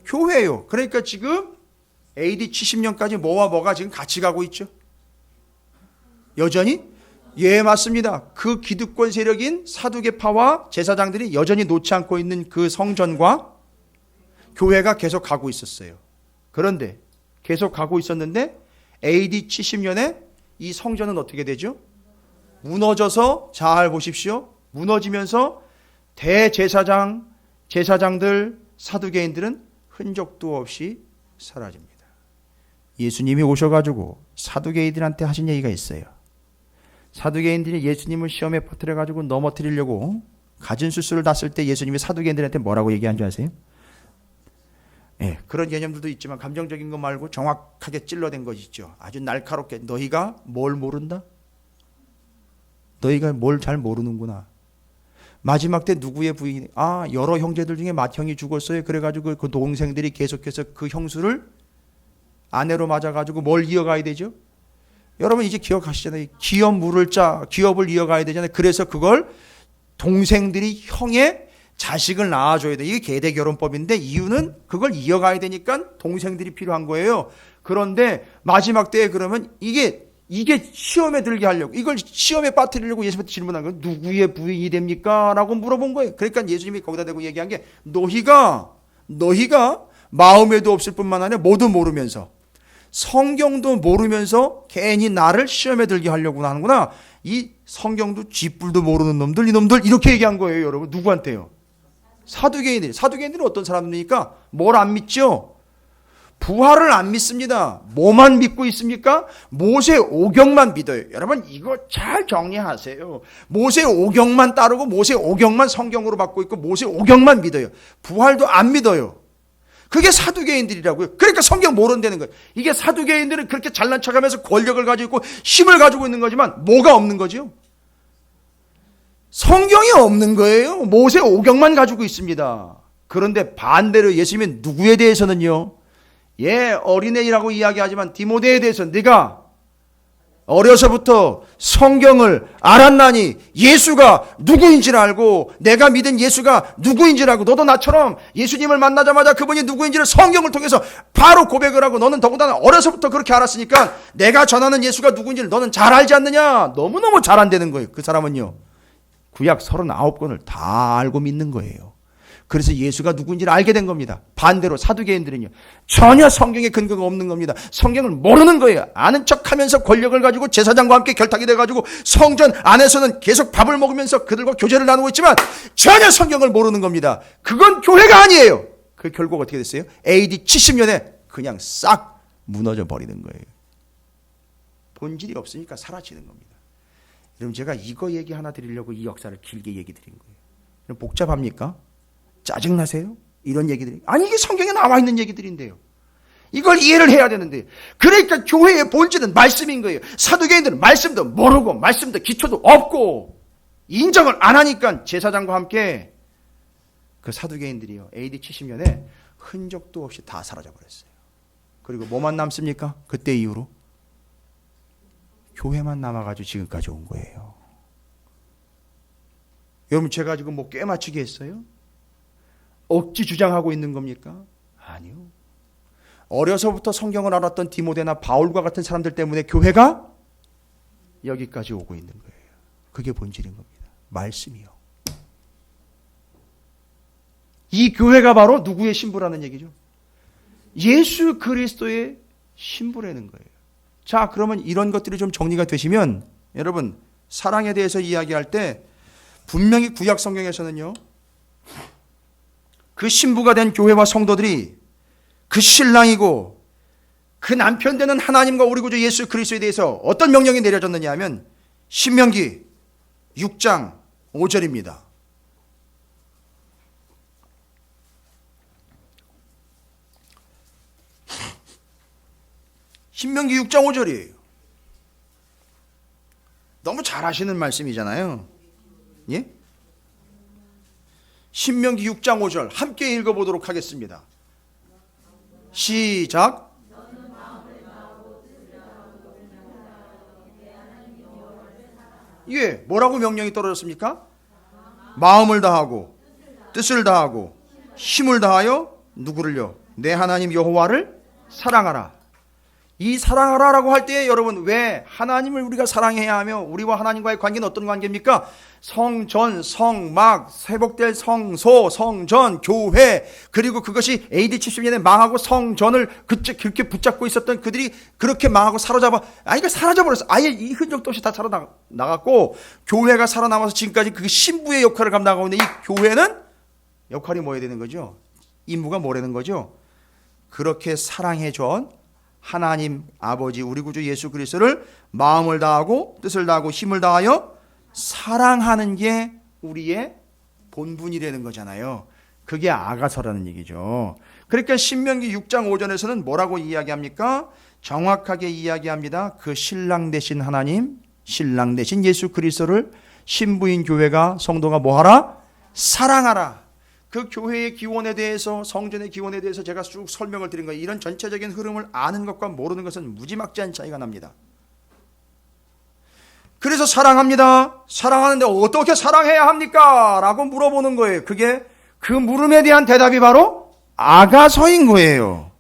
Speaker 1: 교회예요. 그러니까 지금 AD 70년까지 뭐와 뭐가 지금 같이 가고 있죠? 여전히? 예, 맞습니다. 그 기득권 세력인 사두개파와 제사장들이 여전히 놓지 않고 있는 그 성전과 교회가 계속 가고 있었어요. 그런데 계속 가고 있었는데 AD 70년에 이 성전은 어떻게 되죠? 무너져서, 잘 보십시오. 무너지면서 대제사장, 제사장들, 사두개인들은 흔적도 없이 사라집니다. 예수님이 오셔가지고 사두개인들한테 하신 얘기가 있어요. 사두개인들이 예수님을 시험에 퍼뜨려가지고 넘어뜨리려고 가진 술수를 놨을 때 예수님이 사두개인들한테 뭐라고 얘기한 줄 아세요? 예, 그런 개념들도 있지만 감정적인 거 말고 정확하게 찔러댄 것이죠. 아주 날카롭게. 너희가 뭘 모른다? 너희가 뭘 잘 모르는구나. 마지막 때 누구의 부인이, 여러 형제들 중에 맏형이 죽었어요. 그래가지고 그 동생들이 계속해서 그 형수를 아내로 맞아가지고 뭘 이어가야 되죠? 여러분 이제 기억하시잖아요. 기업 물을 짜, 기업을 이어가야 되잖아요. 그래서 그걸 동생들이 형의 자식을 낳아줘야 돼. 이게 계대결혼법인데 이유는 그걸 이어가야 되니까 동생들이 필요한 거예요. 그런데 마지막 때에 그러면 이게 시험에 들게 하려고, 이걸 시험에 빠뜨리려고 예수님한테 질문한 거예요. 누구의 부인이 됩니까? 라고 물어본 거예요. 그러니까 예수님이 거기다 대고 얘기한 게, 너희가 마음에도 없을 뿐만 아니라 모두 모르면서, 성경도 모르면서 괜히 나를 시험에 들게 하려고 하는구나. 이 성경도 쥐뿔도 모르는 놈들, 이놈들, 이렇게 얘기한 거예요. 여러분 누구한테요? 사두개인들이. 사두개인들은 어떤 사람들입니까? 뭘 안 믿죠? 부활을 안 믿습니다. 뭐만 믿고 있습니까? 모세 오경만 믿어요. 여러분 이거 잘 정리하세요. 모세 오경만 따르고 모세 오경만 성경으로 받고 있고 모세 오경만 믿어요. 부활도 안 믿어요. 그게 사두개인들이라고요. 그러니까 성경 모른다는 거예요. 이게 사두개인들은 그렇게 잘난 척하면서 권력을 가지고 있고 힘을 가지고 있는 거지만 뭐가 없는 거죠? 성경이 없는 거예요. 모세 오경만 가지고 있습니다. 그런데 반대로 예수님은 누구에 대해서는요? 어린애라고 이야기하지만 디모데에 대해서 네가 어려서부터 성경을 알았나니 예수가 누구인지를 알고 내가 믿은 예수가 누구인지를 알고 너도 나처럼 예수님을 만나자마자 그분이 누구인지를 성경을 통해서 바로 고백을 하고 너는 더군다나 어려서부터 그렇게 알았으니까 내가 전하는 예수가 누구인지를 너는 잘 알지 않느냐? 너무너무 잘 안다는 거예요. 그 사람은요. 구약 39권을 다 알고 믿는 거예요. 그래서 예수가 누구인지를 알게 된 겁니다. 반대로 사두개인들은요. 전혀 성경에 근거가 없는 겁니다. 성경을 모르는 거예요. 아는 척하면서 권력을 가지고 제사장과 함께 결탁이 돼가지고 성전 안에서는 계속 밥을 먹으면서 그들과 교제를 나누고 있지만 전혀 성경을 모르는 겁니다. 그건 교회가 아니에요. 그 결국 어떻게 됐어요? AD 70년에 그냥 싹 무너져 버리는 거예요. 본질이 없으니까 사라지는 겁니다. 여러분 제가 이거 얘기 하나 드리려고 이 역사를 길게 얘기 드린 거예요. 복잡합니까? 짜증나세요? 이런 얘기들이. 아니 이게 성경에 나와 있는 얘기들인데요. 이걸 이해를 해야 되는데 그러니까 교회의 본질은 말씀인 거예요. 사두개인들은 말씀도 모르고 말씀도 기초도 없고 인정을 안 하니까 제사장과 함께 그 사두개인들이요. AD 70년에 흔적도 없이 다 사라져 버렸어요. 그리고 뭐만 남습니까? 그때 이후로 교회만 남아가지고 지금까지 온 거예요. 여러분 제가 지금 뭐 꿰맞추게 했어요? 억지 주장하고 있는 겁니까? 아니요. 어려서부터 성경을 알았던 디모데나 바울과 같은 사람들 때문에 교회가 여기까지 오고 있는 거예요. 그게 본질인 겁니다. 말씀이요. 이 교회가 바로 누구의 신부라는 얘기죠? 예수 그리스도의 신부라는 거예요. 자, 그러면 이런 것들이 좀 정리가 되시면 여러분 사랑에 대해서 이야기할 때 분명히 구약 성경에서는요. 그 신부가 된 교회와 성도들이 그 신랑이고 그 남편 되는 하나님과 우리 구주 예수 그리스도에 대해서 어떤 명령이 내려졌느냐 하면 신명기 6장 5절입니다. 신명기 6장 5절이에요. 너무 잘 아시는 말씀이잖아요. 예? 신명기 6장 5절 함께 읽어보도록 하겠습니다. 시작. 예, 뭐라고 명령이 떨어졌습니까? 마음을 다하고 뜻을 다하고 힘을 다하여 누구를요? 내 하나님 여호와를 사랑하라. 이 사랑하라라고 할 때 여러분 왜 하나님을 우리가 사랑해야 하며 우리와 하나님과의 관계는 어떤 관계입니까? 성전, 성막, 회복될 성소, 성전, 교회 그리고 그것이 AD 70년에 망하고 성전을 그렇게 붙잡고 있었던 그들이 그렇게 망하고 사로잡아 아니 사라져버렸어. 아예 이 흔적도 없이 다 살아나갔고 교회가 살아남아서 지금까지 그 신부의 역할을 감당하고 있는 이 교회는 역할이 뭐야 되는 거죠? 임무가 뭐라는 거죠? 그렇게 사랑해준 하나님 아버지 우리 구주 예수 그리스도를 마음을 다하고 뜻을 다하고 힘을 다하여 사랑하는 게 우리의 본분이라는 거잖아요. 그게 아가서라는 얘기죠. 그러니까 신명기 6장 5절에서는 뭐라고 이야기합니까? 정확하게 이야기합니다. 그 신랑 되신 하나님, 신랑 되신 예수 그리스도를 신부인 교회가 성도가 뭐하라? 사랑하라. 그 교회의 기원에 대해서 성전의 기원에 대해서 제가 쭉 설명을 드린 거예요. 이런 전체적인 흐름을 아는 것과 모르는 것은 무지막지한 차이가 납니다. 그래서 사랑합니다. 사랑하는데 어떻게 사랑해야 합니까? 라고 물어보는 거예요. 그게 그 물음에 대한 대답이 바로 아가서인 거예요.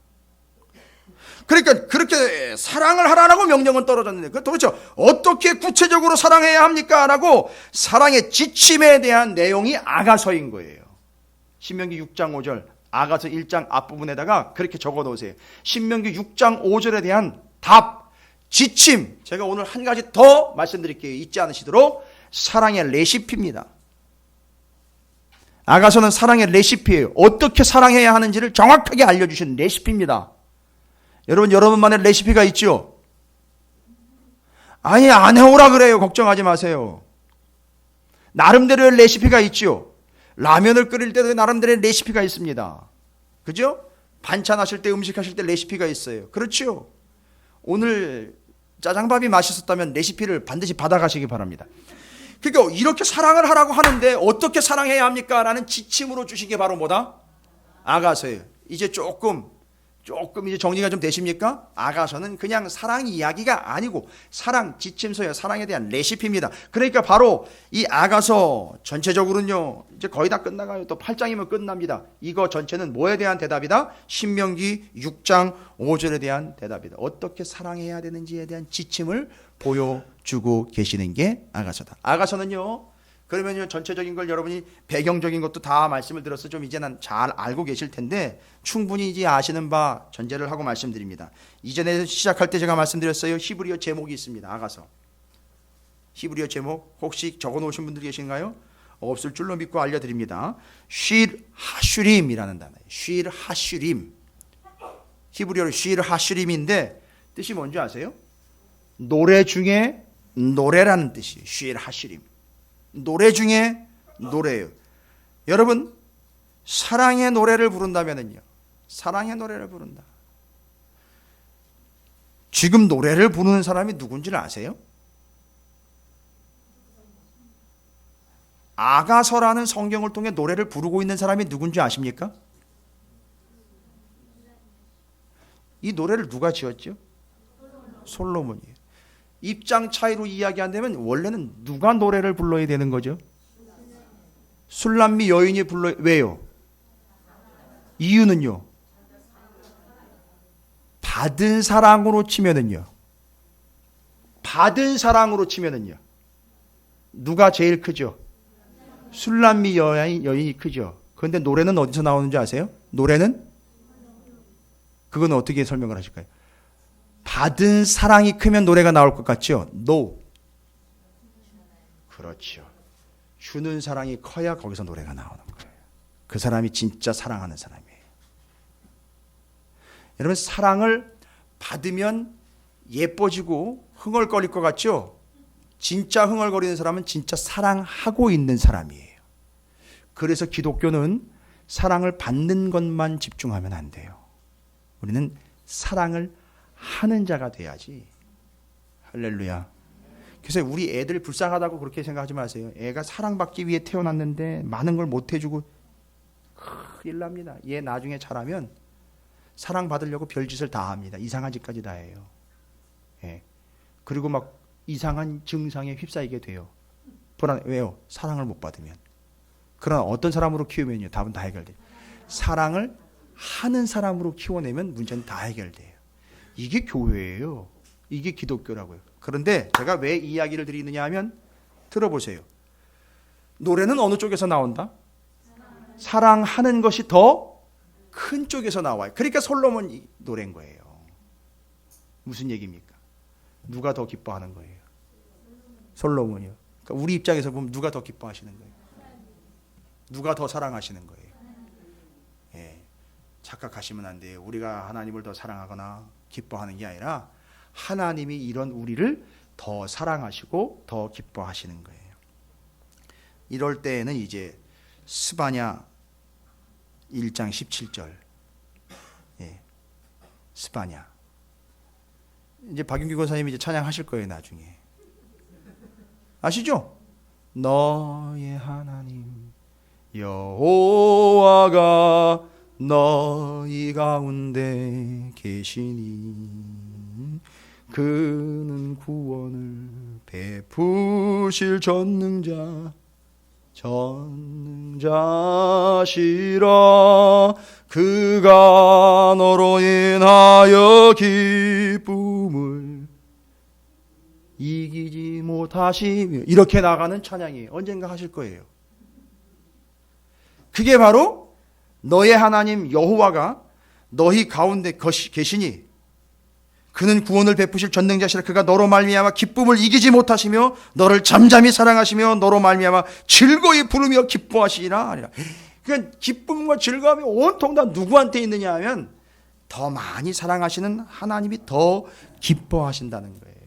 Speaker 1: 그러니까 그렇게 사랑을 하라고 명령은 떨어졌는데 도대체 어떻게 구체적으로 사랑해야 합니까? 라고 사랑의 지침에 대한 내용이 아가서인 거예요. 신명기 6장 5절 아가서 1장 앞부분에다가 그렇게 적어 놓으세요. 신명기 6장 5절에 대한 답, 지침 제가 오늘 한 가지 더 말씀드릴게요. 잊지 않으시도록 사랑의 레시피입니다. 아가서는 사랑의 레시피예요. 어떻게 사랑해야 하는지를 정확하게 알려주신 레시피입니다. 여러분만의 레시피가 있죠? 아니 안 해오라 그래요. 걱정하지 마세요. 나름대로의 레시피가 있죠. 라면을 끓일 때도 나름대로의 레시피가 있습니다. 그죠? 반찬 하실 때 음식 하실 때 레시피가 있어요. 그렇죠? 오늘 짜장밥이 맛있었다면 레시피를 반드시 받아가시기 바랍니다. 그러니까 이렇게 사랑을 하라고 하는데 어떻게 사랑해야 합니까? 라는 지침으로 주신 게 바로 뭐다? 아가서예요. 이제 조금 조금 이제 정리가 좀 되십니까? 아가서는 그냥 사랑 이야기가 아니고 사랑 지침서예요. 사랑에 대한 레시피입니다. 그러니까 바로 이 아가서 전체적으로는요, 이제 거의 다 끝나가요. 또 8장이면 끝납니다. 이거 전체는 뭐에 대한 대답이다? 신명기 6장 5절에 대한 대답이다. 어떻게 사랑해야 되는지에 대한 지침을 보여주고 계시는 게 아가서다. 아가서는요, 그러면요, 전체적인 걸 여러분이 배경적인 것도 다 말씀을 들어서 좀 이제는 잘 알고 계실 텐데 충분히 이제 아시는 바 전제를 하고 말씀드립니다. 이전에 시작할 때 제가 말씀드렸어요. 히브리어 제목이 있습니다. 아가서. 히브리어 제목 혹시 적어 놓으신 분들 계신가요? 없을 줄로 믿고 알려드립니다. 쉴 하슈림이라는 단어예요. 쉴 하슈림. 히브리어로 쉴 하슈림인데 뜻이 뭔지 아세요? 노래 중에 노래라는 뜻이에요. 쉴 하슈림. 노래 중에 노래예요. 여러분, 사랑의 노래를 부른다면요, 사랑의 노래를 부른다. 지금 노래를 부르는 사람이 누군지를 아세요? 아가서라는 성경을 통해 노래를 부르고 있는 사람이 누군지 아십니까? 이 노래를 누가 지었죠? 솔로몬이에요. 입장 차이로 이야기한다면 원래는 누가 노래를 불러야 되는 거죠? 술람미 여인이 불러야. 왜요? 이유는요, 받은 사랑으로 치면은요, 받은 사랑으로 치면은요, 누가 제일 크죠? 술람미 여인이 크죠. 그런데 노래는 어디서 나오는지 아세요? 노래는 그건 어떻게 설명을 하실까요? 받은 사랑이 크면 노래가 나올 것 같죠? No. 그렇죠. 주는 사랑이 커야 거기서 노래가 나오는 거예요. 그 사람이 진짜 사랑하는 사람이에요. 여러분, 사랑을 받으면 예뻐지고 흥얼거릴 것 같죠? 진짜 흥얼거리는 사람은 진짜 사랑하고 있는 사람이에요. 그래서 기독교는 사랑을 받는 것만 집중하면 안 돼요. 우리는 사랑을 하는 자가 돼야지. 할렐루야. 그래서 우리 애들 불쌍하다고 그렇게 생각하지 마세요. 애가 사랑받기 위해 태어났는데 많은 걸 못 해주고 큰일 납니다. 얘 나중에 자라면 사랑받으려고 별짓을 다 합니다. 이상한 짓까지 다 해요. 예. 그리고 막 이상한 증상에 휩싸이게 돼요. 왜요? 사랑을 못 받으면. 그러나 어떤 사람으로 키우면요, 답은 다 해결돼요. 사랑을 하는 사람으로 키워내면 문제는 다 해결돼요. 이게 교회예요. 이게 기독교라고요. 그런데 제가 왜 이 이야기를 드리느냐 하면, 들어보세요. 노래는 어느 쪽에서 나온다? 사랑하는 것이 더 큰 쪽에서 나와요. 그러니까 솔로몬 노래인 거예요. 무슨 얘기입니까? 누가 더 기뻐하는 거예요? 솔로몬이요. 그러니까 우리 입장에서 보면 누가 더 기뻐하시는 거예요? 누가 더 사랑하시는 거예요? 예, 착각하시면 안 돼요. 우리가 하나님을 더 사랑하거나 기뻐하는 게 아니라 하나님이 이런 우리를 더 사랑하시고 더 기뻐하시는 거예요. 이럴 때에는 이제 스바냐 1장 17절, 예, 스바냐. 이제 박윤기 권사님이 이제 찬양하실 거예요, 나중에. 아시죠? 너의 하나님 여호와가 너희 가운데 계시니 그는 구원을 베푸실 전능자시라. 그가 너로 인하여 기쁨을 이기지 못하시며, 이렇게 나가는 찬양이 언젠가 하실 거예요. 그게 바로 너의 하나님 여호와가 너희 가운데 계시니 그는 구원을 베푸실 전능자시라. 그가 너로 말미암아 기쁨을 이기지 못하시며 너를 잠잠히 사랑하시며 너로 말미암아 즐거이 부르며 기뻐하시리라 하리라. 그러니까 기쁨과 즐거움이 온통 다 누구한테 있느냐 하면 더 많이 사랑하시는 하나님이 더 기뻐하신다는 거예요.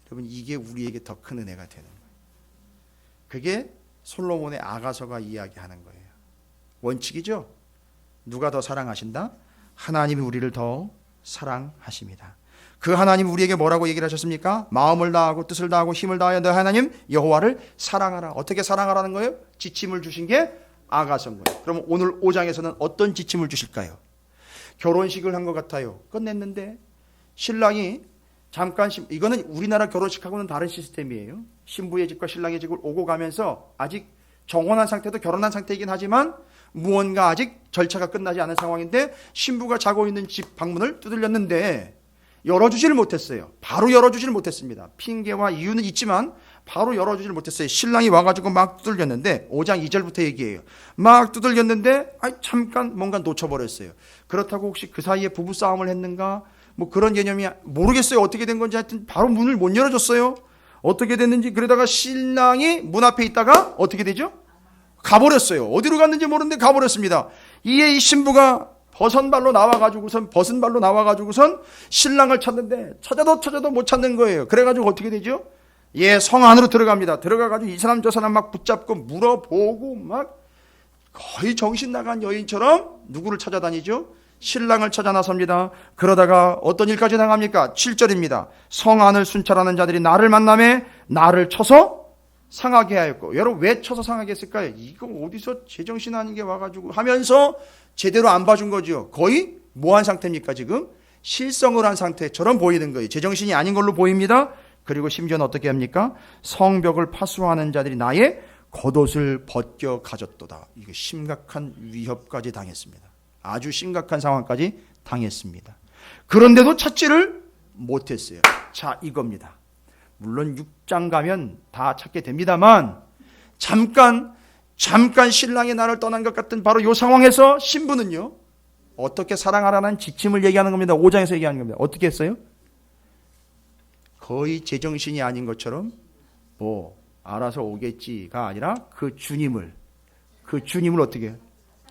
Speaker 1: 여러분, 이게 우리에게 더 큰 은혜가 되는 거예요. 그게 솔로몬의 아가서가 이야기하는 거예요. 원칙이죠. 누가 더 사랑하신다? 하나님이 우리를 더 사랑하십니다. 그 하나님 우리에게 뭐라고 얘기를 하셨습니까? 마음을 다하고 뜻을 다하고 힘을 다하여 너 하나님 여호와를 사랑하라. 어떻게 사랑하라는 거예요? 지침을 주신 게 아가서인 거예요. 그럼 오늘 5장에서는 어떤 지침을 주실까요?
Speaker 2: 결혼식을 한 것 같아요. 끝냈는데 신랑이 잠깐, 이거는 우리나라 결혼식하고는 다른 시스템이에요. 신부의 집과 신랑의 집을 오고 가면서 아직 정혼한 상태도 결혼한 상태이긴 하지만 무언가 아직 절차가 끝나지 않은 상황인데 신부가 자고 있는 집 방문을 두들렸는데 열어주지를 못했어요. 바로 열어주지를 못했습니다. 핑계와 이유는 있지만 바로 열어주지를 못했어요. 신랑이 와가지고 막 두들렸는데 5장 2절부터 얘기해요. 막 두들렸는데 잠깐 뭔가 놓쳐버렸어요. 그렇다고 혹시 그 사이에 부부싸움을 했는가? 뭐 그런 개념이 모르겠어요. 어떻게 된 건지. 하여튼 바로 문을 못 열어줬어요. 어떻게 됐는지. 그러다가 신랑이 문 앞에 있다가 어떻게 되죠? 가버렸어요. 어디로 갔는지 모르는데 가버렸습니다. 이에 이 신부가 벗은 발로 나와가지고선 신랑을 찾는데 찾아도 못 찾는 거예요. 그래가지고 어떻게 되죠? 성 안으로 들어갑니다. 들어가가지고 이 사람 저 사람 막 붙잡고 물어보고 막 거의 정신 나간 여인처럼 누구를 찾아다니죠? 신랑을 찾아 나섭니다. 그러다가 어떤 일까지 당합니까? 7절입니다. 성 안을 순찰하는 자들이 나를 만남에 나를 쳐서 상하게 하였고. 여러분 왜 쳐서 상하게 했을까요? 이거 어디서 제정신 아닌 게 와가지고 하면서 제대로 안 봐준 거죠. 거의 뭐한 상태입니까? 지금 실성을 한 상태처럼 보이는 거예요. 제정신이 아닌 걸로 보입니다. 그리고 심지어는 어떻게 합니까? 성벽을 파수하는 자들이 나의 겉옷을 벗겨 가졌도다. 이거 심각한 위협까지 당했습니다. 아주 심각한 상황까지 당했습니다. 그런데도 찾지를 못했어요. 자, 이겁니다. 물론 6장 가면 다 찾게 됩니다만 잠깐 신랑이 나를 떠난 것 같은 바로 이 상황에서 신부는요, 어떻게 사랑하라는 지침을 얘기하는 겁니다. 5장에서 얘기하는 겁니다. 어떻게 했어요? 거의 제정신이 아닌 것처럼 뭐 알아서 오겠지가 아니라 그 주님을 어떻게 해요?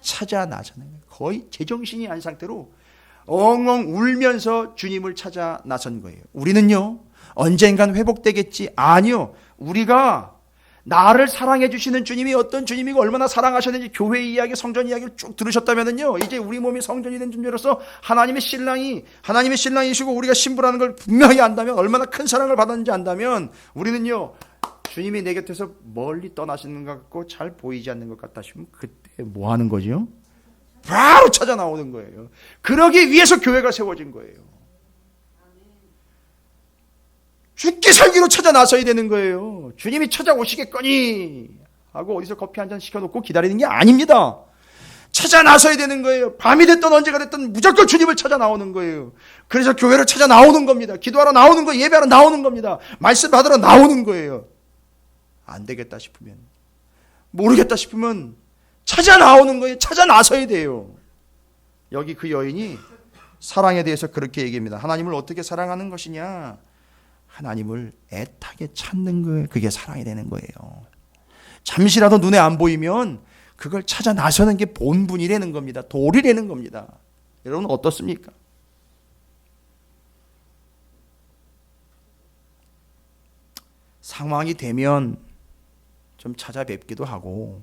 Speaker 2: 찾아 나서는 거예요. 거의 제정신이 아닌 상태로 엉엉 울면서 주님을 찾아 나선 거예요. 우리는요, 언젠간 회복되겠지. 아니요. 우리가 나를 사랑해 주시는 주님이 어떤 주님이고 얼마나 사랑하셨는지 교회 이야기, 성전 이야기를 쭉 들으셨다면요, 이제 우리 몸이 성전이 된 존재로서 하나님의 신랑이시고 우리가 신부라는 걸 분명히 안다면, 얼마나 큰 사랑을 받았는지 안다면, 우리는요, 주님이 내 곁에서 멀리 떠나시는 것 같고 잘 보이지 않는 것 같다 싶으면 그때 뭐 하는 거죠? 바로 찾아 나오는 거예요. 그러기 위해서 교회가 세워진 거예요. 죽기 살기로 찾아 나서야 되는 거예요. 주님이 찾아오시겠거니 하고 어디서 커피 한잔 시켜놓고 기다리는 게 아닙니다. 찾아 나서야 되는 거예요. 밤이 됐든 언제가 됐든 무조건 주님을 찾아 나오는 거예요. 그래서 교회를 찾아 나오는 겁니다. 기도하러 나오는 거예요. 예배하러 나오는 겁니다. 말씀 받으러 나오는 거예요. 안 되겠다 싶으면, 모르겠다 싶으면 찾아 나오는 거예요. 찾아 나서야 돼요. 여기 그 여인이 사랑에 대해서 그렇게 얘기합니다. 하나님을 어떻게 사랑하는 것이냐? 하나님을 애타게 찾는 거예요. 그게 사랑이 되는 거예요. 잠시라도 눈에 안 보이면 그걸 찾아 나서는 게 본분이라는 겁니다. 도리라는 겁니다. 여러분 어떻습니까? 상황이 되면 좀 찾아뵙기도 하고,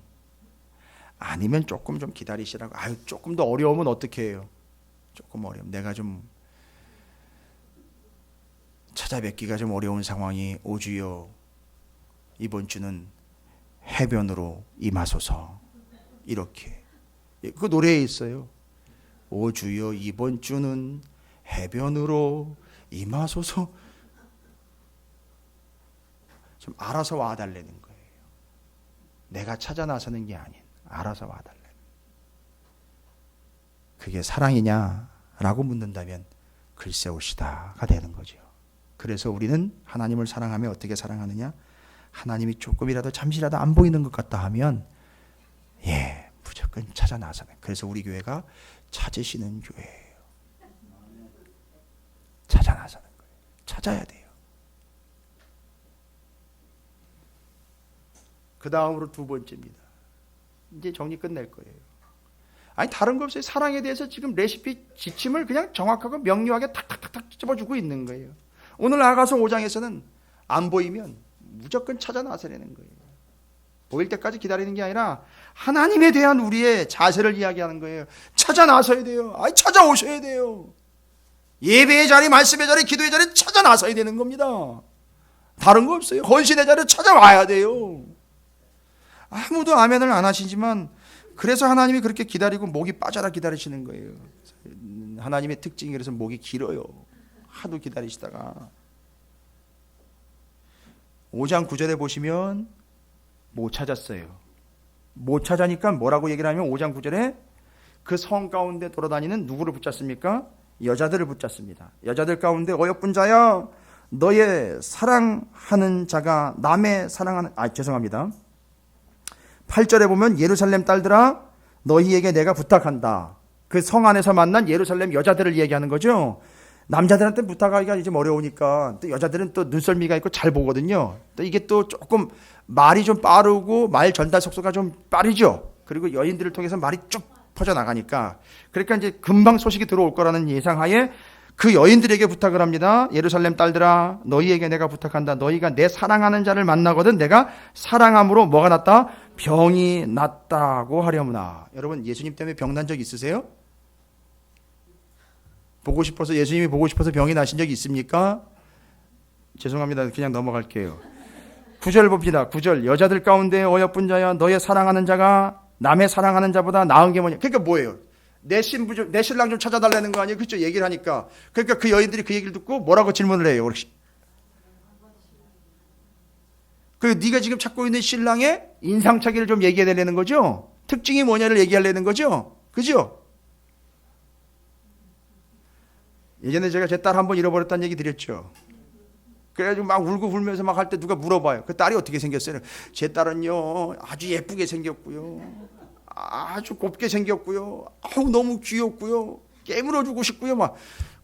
Speaker 2: 아니면 조금 좀 기다리시라고. 조금 더 어려우면 어떻게 해요? 조금 어려우면 내가 좀 찾아뵙기가 좀 어려운 상황이, 오주여 이번 주는 해변으로 임하소서. 이렇게 그 노래에 있어요. 오주여 이번 주는 해변으로 임하소서. 좀 알아서 와달라는 거예요. 내가 찾아 나서는 게 아닌, 알아서 와달라는. 그게 사랑이냐라고 묻는다면 글쎄오시다가 되는 거죠. 그래서 우리는 하나님을 사랑하며 어떻게 사랑하느냐? 하나님이 조금이라도 잠시라도 안 보이는 것 같다 하면 무조건 찾아 나서는. 그래서 우리 교회가 찾으시는 교회예요. 찾아 나서는 거예요. 찾아야 돼요. 그 다음으로 두 번째입니다. 이제 정리 끝낼 거예요. 다른 거 없어요. 사랑에 대해서 지금 레시피 지침을 그냥 정확하고 명료하게 탁탁탁탁 집어주고 있는 거예요. 오늘 아가서 5장에서는 안 보이면 무조건 찾아 나서라는 거예요. 보일 때까지 기다리는 게 아니라 하나님에 대한 우리의 자세를 이야기하는 거예요. 찾아 나서야 돼요. 찾아오셔야 돼요. 예배의 자리, 말씀의 자리, 기도의 자리 찾아 나서야 되는 겁니다. 다른 거 없어요. 헌신의 자리를 찾아와야 돼요. 아무도 아멘을 안 하시지만 그래서 하나님이 그렇게 기다리고 목이 빠져라 기다리시는 거예요. 하나님의 특징이 그래서 목이 길어요. 하도 기다리시다가 5장 9절에 보시면 못 찾았어요. 못 찾으니까 뭐라고 얘기를 하면 5장 9절에 그 성 가운데 돌아다니는 누구를 붙잡습니까? 여자들을 붙잡습니다. 여자들 가운데 어여쁜 자야 너의 사랑하는 자가 남의 사랑하는 죄송합니다. 8절에 보면 예루살렘 딸들아 너희에게 내가 부탁한다. 그 성 안에서 만난 예루살렘 여자들을 얘기하는 거죠. 남자들한테 부탁하기가 좀 어려우니까 또 여자들은 또 눈썰미가 있고 잘 보거든요. 또 이게 또 조금 말이 좀 빠르고 말 전달 속도가 좀 빠르죠. 그리고 여인들을 통해서 말이 쭉 퍼져나가니까 그러니까 이제 금방 소식이 들어올 거라는 예상하에 그 여인들에게 부탁을 합니다. 예루살렘 딸들아 너희에게 내가 부탁한다. 너희가 내 사랑하는 자를 만나거든 내가 사랑함으로 뭐가 났다? 병이 났다고 하려무나. 여러분 예수님 때문에 병난 적 있으세요? 보고 싶어서 예수님이 보고 싶어서 병이 나신 적이 있습니까? 죄송합니다. 그냥 넘어갈게요. 9절 봅시다. 9절 여자들 가운데 어여쁜 자야 너의 사랑하는 자가 남의 사랑하는 자보다 나은 게 뭐냐. 그러니까 뭐예요? 내 신랑 좀 찾아달라는 거 아니에요? 그렇죠? 얘기를 하니까. 그러니까 그 여인들이 그 얘기를 듣고 뭐라고 질문을 해요? 그 네가 지금 찾고 있는 신랑의 인상착의를 좀 얘기해달라는 거죠? 특징이 뭐냐를 얘기하려는 거죠? 그죠? 예전에 제가 제 딸 한 번 잃어버렸다는 얘기 드렸죠. 그래가지고 막 울고 불면서 막 할 때 누가 물어봐요. 그 딸이 어떻게 생겼어요? 제 딸은요 아주 예쁘게 생겼고요, 아주 곱게 생겼고요, 아우 너무 귀엽고요, 깨물어주고 싶고요. 막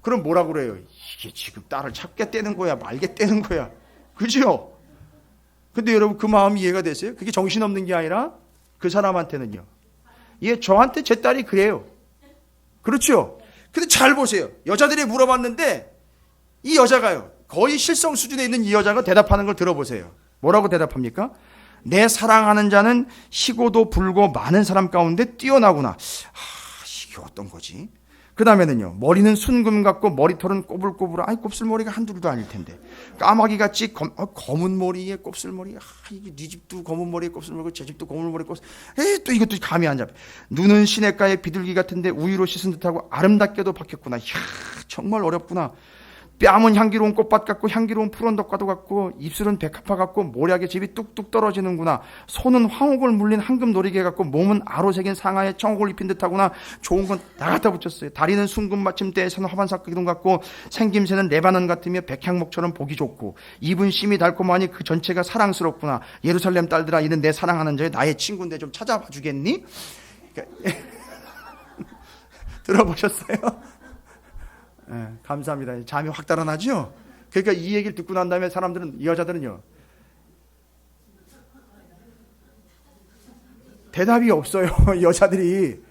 Speaker 2: 그럼 뭐라 그래요? 이게 지금 딸을 찾겠다는 거야, 말겠다는 거야, 그죠? 근데 여러분 그 마음이 이해가 되세요? 그게 정신없는 게 아니라 그 사람한테는요. 저한테 제 딸이 그래요. 그렇죠? 근데 잘 보세요. 여자들이 물어봤는데 이 여자가요. 거의 실성 수준에 있는 이 여자가 대답하는 걸 들어보세요. 뭐라고 대답합니까? 내 사랑하는 자는 희고도 불고 많은 사람 가운데 뛰어나구나. 이게 어떤 거지? 그 다음에는요. 머리는 순금 같고 머리털은 꼬불꼬불. 곱슬머리가 한둘도 아닐 텐데. 까마귀같이 검은 머리에 곱슬머리. 이게 네 집도 검은 머리에 곱슬머리고 제 집도 검은 머리에 곱슬. 또 이것도 감이 안 잡혀. 눈은 시냇가의 비둘기 같은데 우유로 씻은 듯하고 아름답게도 박혔구나. 정말 어렵구나. 뺨은 향기로운 꽃밭 같고 향기로운 푸른 덕과도 같고 입술은 백합화 같고 모략의 집이 뚝뚝 떨어지는구나. 손은 황옥을 물린 황금 놀이개 같고 몸은 아로 새긴 상하에 청옥을 입힌 듯하구나. 좋은 건 다 갖다 붙였어요. 다리는 순금 마침대에 선 화반삭 기둥 같고 생김새는 레바논 같으며 백향목처럼 보기 좋고 입은 심이 달콤하니 그 전체가 사랑스럽구나. 예루살렘 딸들아 이는 내 사랑하는 자여 나의 친구인데 좀 찾아봐 주겠니? 들어보셨어요? 네, 감사합니다. 잠이 확 달아나죠? 그러니까 이 얘기를 듣고 난 다음에 사람들은, 이 여자들은요, 대답이 없어요. 여자들이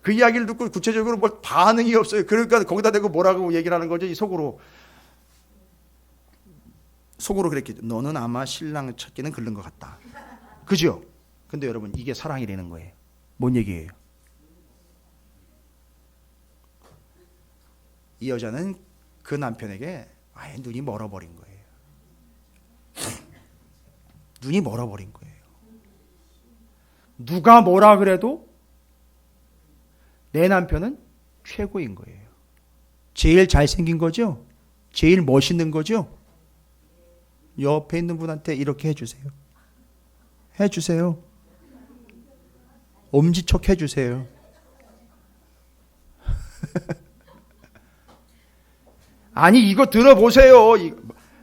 Speaker 2: 그 이야기를 듣고 구체적으로 뭐 반응이 없어요. 그러니까 거기다 대고 뭐라고 얘기를 하는 거죠? 이 속으로 그랬겠죠. 너는 아마 신랑 찾기는 그런 것 같다. 그죠? 근데 여러분 이게 사랑이라는 거예요. 뭔 얘기예요? 이 여자는 그 남편에게 아예 눈이 멀어버린 거예요. 눈이 멀어버린 거예요. 누가 뭐라 그래도 내 남편은 최고인 거예요. 제일 잘생긴 거죠? 제일 멋있는 거죠? 옆에 있는 분한테 이렇게 해주세요. 해주세요. 엄지척 해주세요. 아니 이거 들어보세요.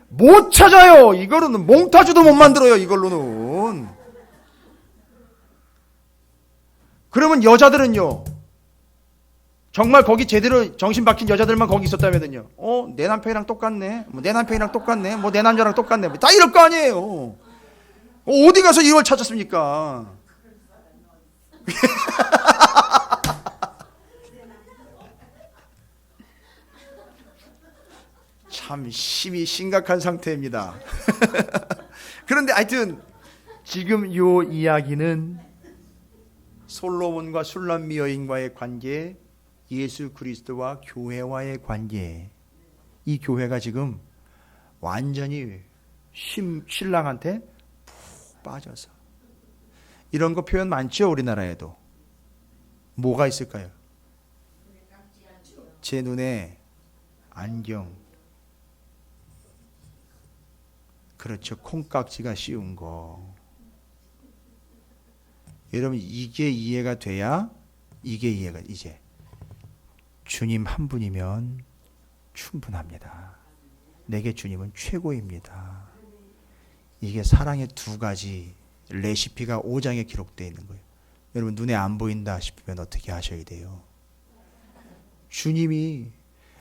Speaker 2: 못 찾아요. 이거로는 몽타주도 못 만들어요. 이걸로는. 그러면 여자들은요. 정말 거기 제대로 정신 박힌 여자들만 거기 있었다면요. 내 남편이랑 똑같네. 내 남편이랑 똑같네. 내 남자랑 똑같네. 다 이럴 거 아니에요. 어디 가서 이걸 찾았습니까? 참 심히 심각한 상태입니다. 그런데 하여튼 지금 이 이야기는 솔로몬과 술람미 여인과의 관계, 예수 그리스도와 교회와의 관계, 이 교회가 지금 완전히 신랑한테 푹 빠져서 이런 거 표현 많죠. 우리나라에도. 뭐가 있을까요?
Speaker 1: 제 눈에 안경, 그렇죠, 콩깍지가 씌운 거. 여러분, 이게 이해가 돼야 이게 이해가, 이제 주님 한 분이면 충분합니다. 내게 주님은 최고입니다. 이게 사랑의 두 가지 레시피가 5장에 기록되어 있는 거예요. 여러분, 눈에 안 보인다 싶으면 어떻게 하셔야 돼요? 주님이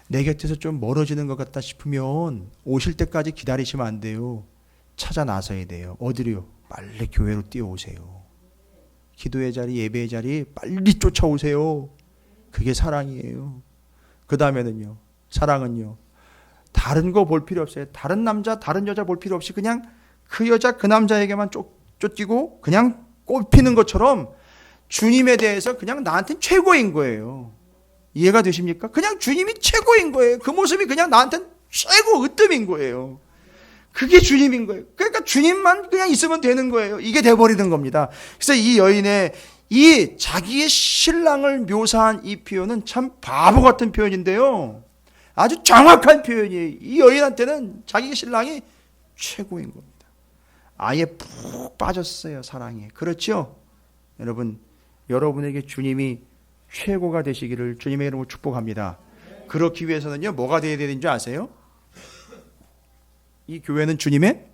Speaker 1: 내 곁에서 좀 멀어지는 것 같다 싶으면 오실 때까지 기다리시면 안 돼요. 찾아 나서야 돼요. 어디로요? 빨리 교회로 뛰어오세요. 기도의 자리, 예배의 자리 빨리 쫓아오세요. 그게 사랑이에요. 그 다음에는요, 사랑은요, 다른 거 볼 필요 없어요. 다른 남자, 다른 여자 볼 필요 없이 그냥 그 여자, 그 남자에게만 쫓기고 그냥 꼽히는 것처럼 주님에 대해서 그냥 나한테는 최고인 거예요. 이해가 되십니까? 그냥 주님이 최고인 거예요. 그 모습이 그냥 나한테는 최고 으뜸인 거예요. 그게 주님인 거예요. 그러니까 주님만 그냥 있으면 되는 거예요. 이게 돼버리는 겁니다. 그래서 이 여인의 이 자기의 신랑을 묘사한 이 표현은 참 바보 같은 표현인데요, 아주 정확한 표현이에요. 이 여인한테는 자기 신랑이 최고인 겁니다. 아예 푹 빠졌어요, 사랑에. 그렇죠? 여러분, 여러분에게 주님이 최고가 되시기를 주님의 이름으로 축복합니다. 그렇기 위해서는요, 뭐가 되어야 되는 줄 아세요? 이 교회는 주님의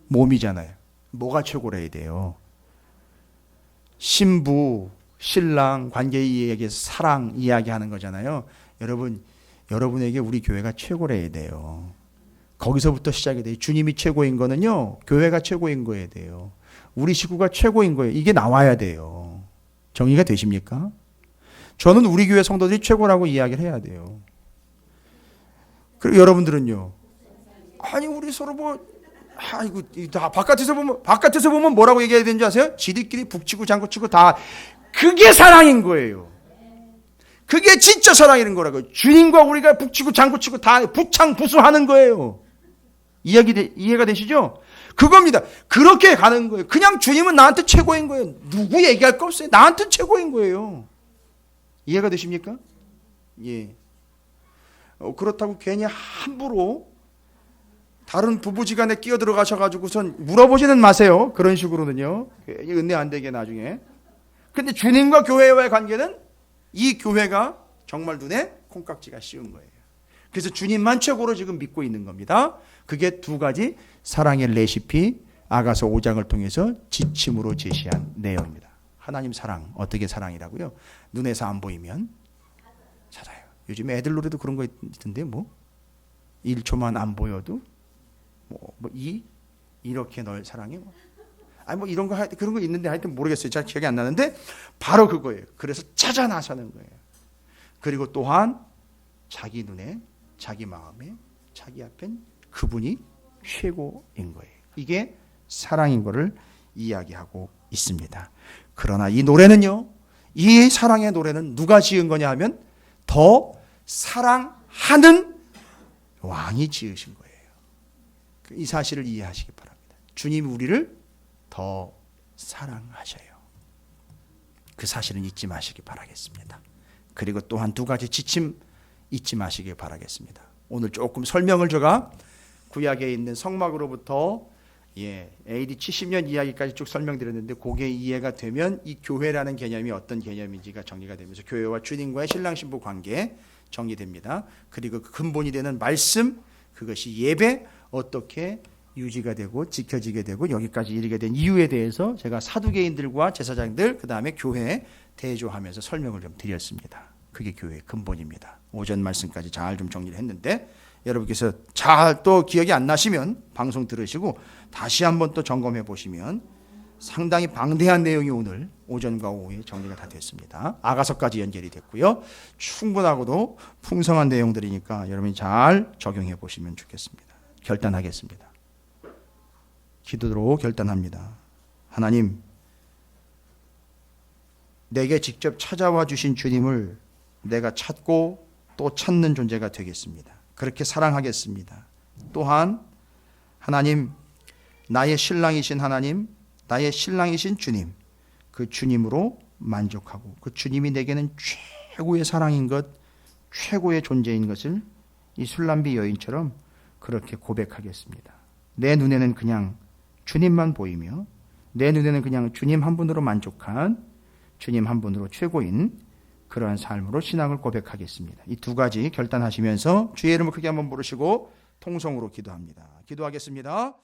Speaker 1: 몸이잖아요. 뭐가 최고래야 돼요? 신부, 신랑 관계 이야기에서 사랑 이야기하는 거잖아요. 여러분, 여러분에게 우리 교회가 최고래야 돼요. 거기서부터 시작이 돼요. 주님이 최고인 거는요, 교회가 최고인 거여야 돼요. 우리 식구가 최고인 거예요. 이게 나와야 돼요. 정리가 되십니까? 저는 우리 교회 성도들이 최고라고 이야기를 해야 돼요. 그리고 여러분들은요, 아니 우리 서로 아이고, 다 바깥에서 보면 뭐라고 얘기해야 되는지 아세요? 지들끼리 북치고 장구치고 다, 그게 사랑인 거예요. 그게 진짜 사랑이는 거라고요. 주님과 우리가 북치고 장구치고 다 부창부수하는 거예요. 이해가 되시죠? 그겁니다. 그렇게 가는 거예요. 그냥 주님은 나한테 최고인 거예요. 누구 얘기할 거 없어요. 나한테 최고인 거예요. 이해가 되십니까? 예. 그렇다고 괜히 함부로 다른 부부지간에 끼어 들어가셔가지고선 물어보지는 마세요. 그런 식으로는요. 괜히 은혜 안 되게 나중에. 근데 주님과 교회와의 관계는 이 교회가 정말 눈에 콩깍지가 씌운 거예요. 그래서 주님만 최고로 지금 믿고 있는 겁니다. 그게 두 가지 사랑의 레시피, 아가서 5장을 통해서 지침으로 제시한 내용입니다. 하나님 사랑, 어떻게 사랑이라고요? 눈에서 안 보이면 찾아요. 요즘 애들 노래도 그런 거 있던데, 1초만 안 보여도 이렇게 널 사랑해. 이런 거 그런 거 있는데 하여튼 모르겠어요. 잘 기억이 안 나는데 바로 그거예요. 그래서 찾아 나서는 거예요. 그리고 또한 자기 눈에, 자기 마음에, 자기 앞엔 그분이 최고인 거예요. 이게 사랑인 거를 이야기하고 있습니다. 그러나 이 노래는요, 이 사랑의 노래는 누가 지은 거냐 하면 더 사랑하는 왕이 지으신 거예요. 이 사실을 이해하시기 바랍니다. 주님이 우리를 더 사랑하셔요. 그 사실은 잊지 마시기 바라겠습니다. 그리고 또한 두 가지 지침 잊지 마시기 바라겠습니다. 오늘 조금 설명을 제가 구약에 있는 성막으로부터 AD 70년 이야기까지 쭉 설명드렸는데, 그게 이해가 되면 이 교회라는 개념이 어떤 개념인지가 정리가 되면서 교회와 주님과의 신랑 신부 관계 정리됩니다. 그리고 그 근본이 되는 말씀, 그것이 예배 어떻게 유지가 되고 지켜지게 되고 여기까지 이르게 된 이유에 대해서 제가 사두개인들과 제사장들, 그 다음에 교회 대조하면서 설명을 좀 드렸습니다. 그게 교회의 근본입니다. 오전 말씀까지 잘 좀 정리를 했는데, 여러분께서 잘 또 기억이 안 나시면 방송 들으시고 다시 한번 또 점검해 보시면 상당히 방대한 내용이 오늘 오전과 오후에 정리가 다 됐습니다. 아가서까지 연결이 됐고요. 충분하고도 풍성한 내용들이니까 여러분이 잘 적용해 보시면 좋겠습니다. 결단하겠습니다. 기도로 결단합니다. 하나님, 내게 직접 찾아와 주신 주님을 내가 찾고 또 찾는 존재가 되겠습니다. 그렇게 사랑하겠습니다. 또한 하나님, 나의 신랑이신 하나님, 나의 신랑이신 주님, 그 주님으로 만족하고 그 주님이 내게는 최고의 사랑인 것 최고의 존재인 것을 이 술람비 여인처럼 그렇게 고백하겠습니다. 내 눈에는 그냥 주님만 보이며 내 눈에는 그냥 주님 한 분으로 만족한 주님 한 분으로 최고인 그러한 삶으로 신앙을 고백하겠습니다. 이 두 가지 결단하시면서 주의 이름을 크게 한번 부르시고 통성으로 기도합니다. 기도하겠습니다.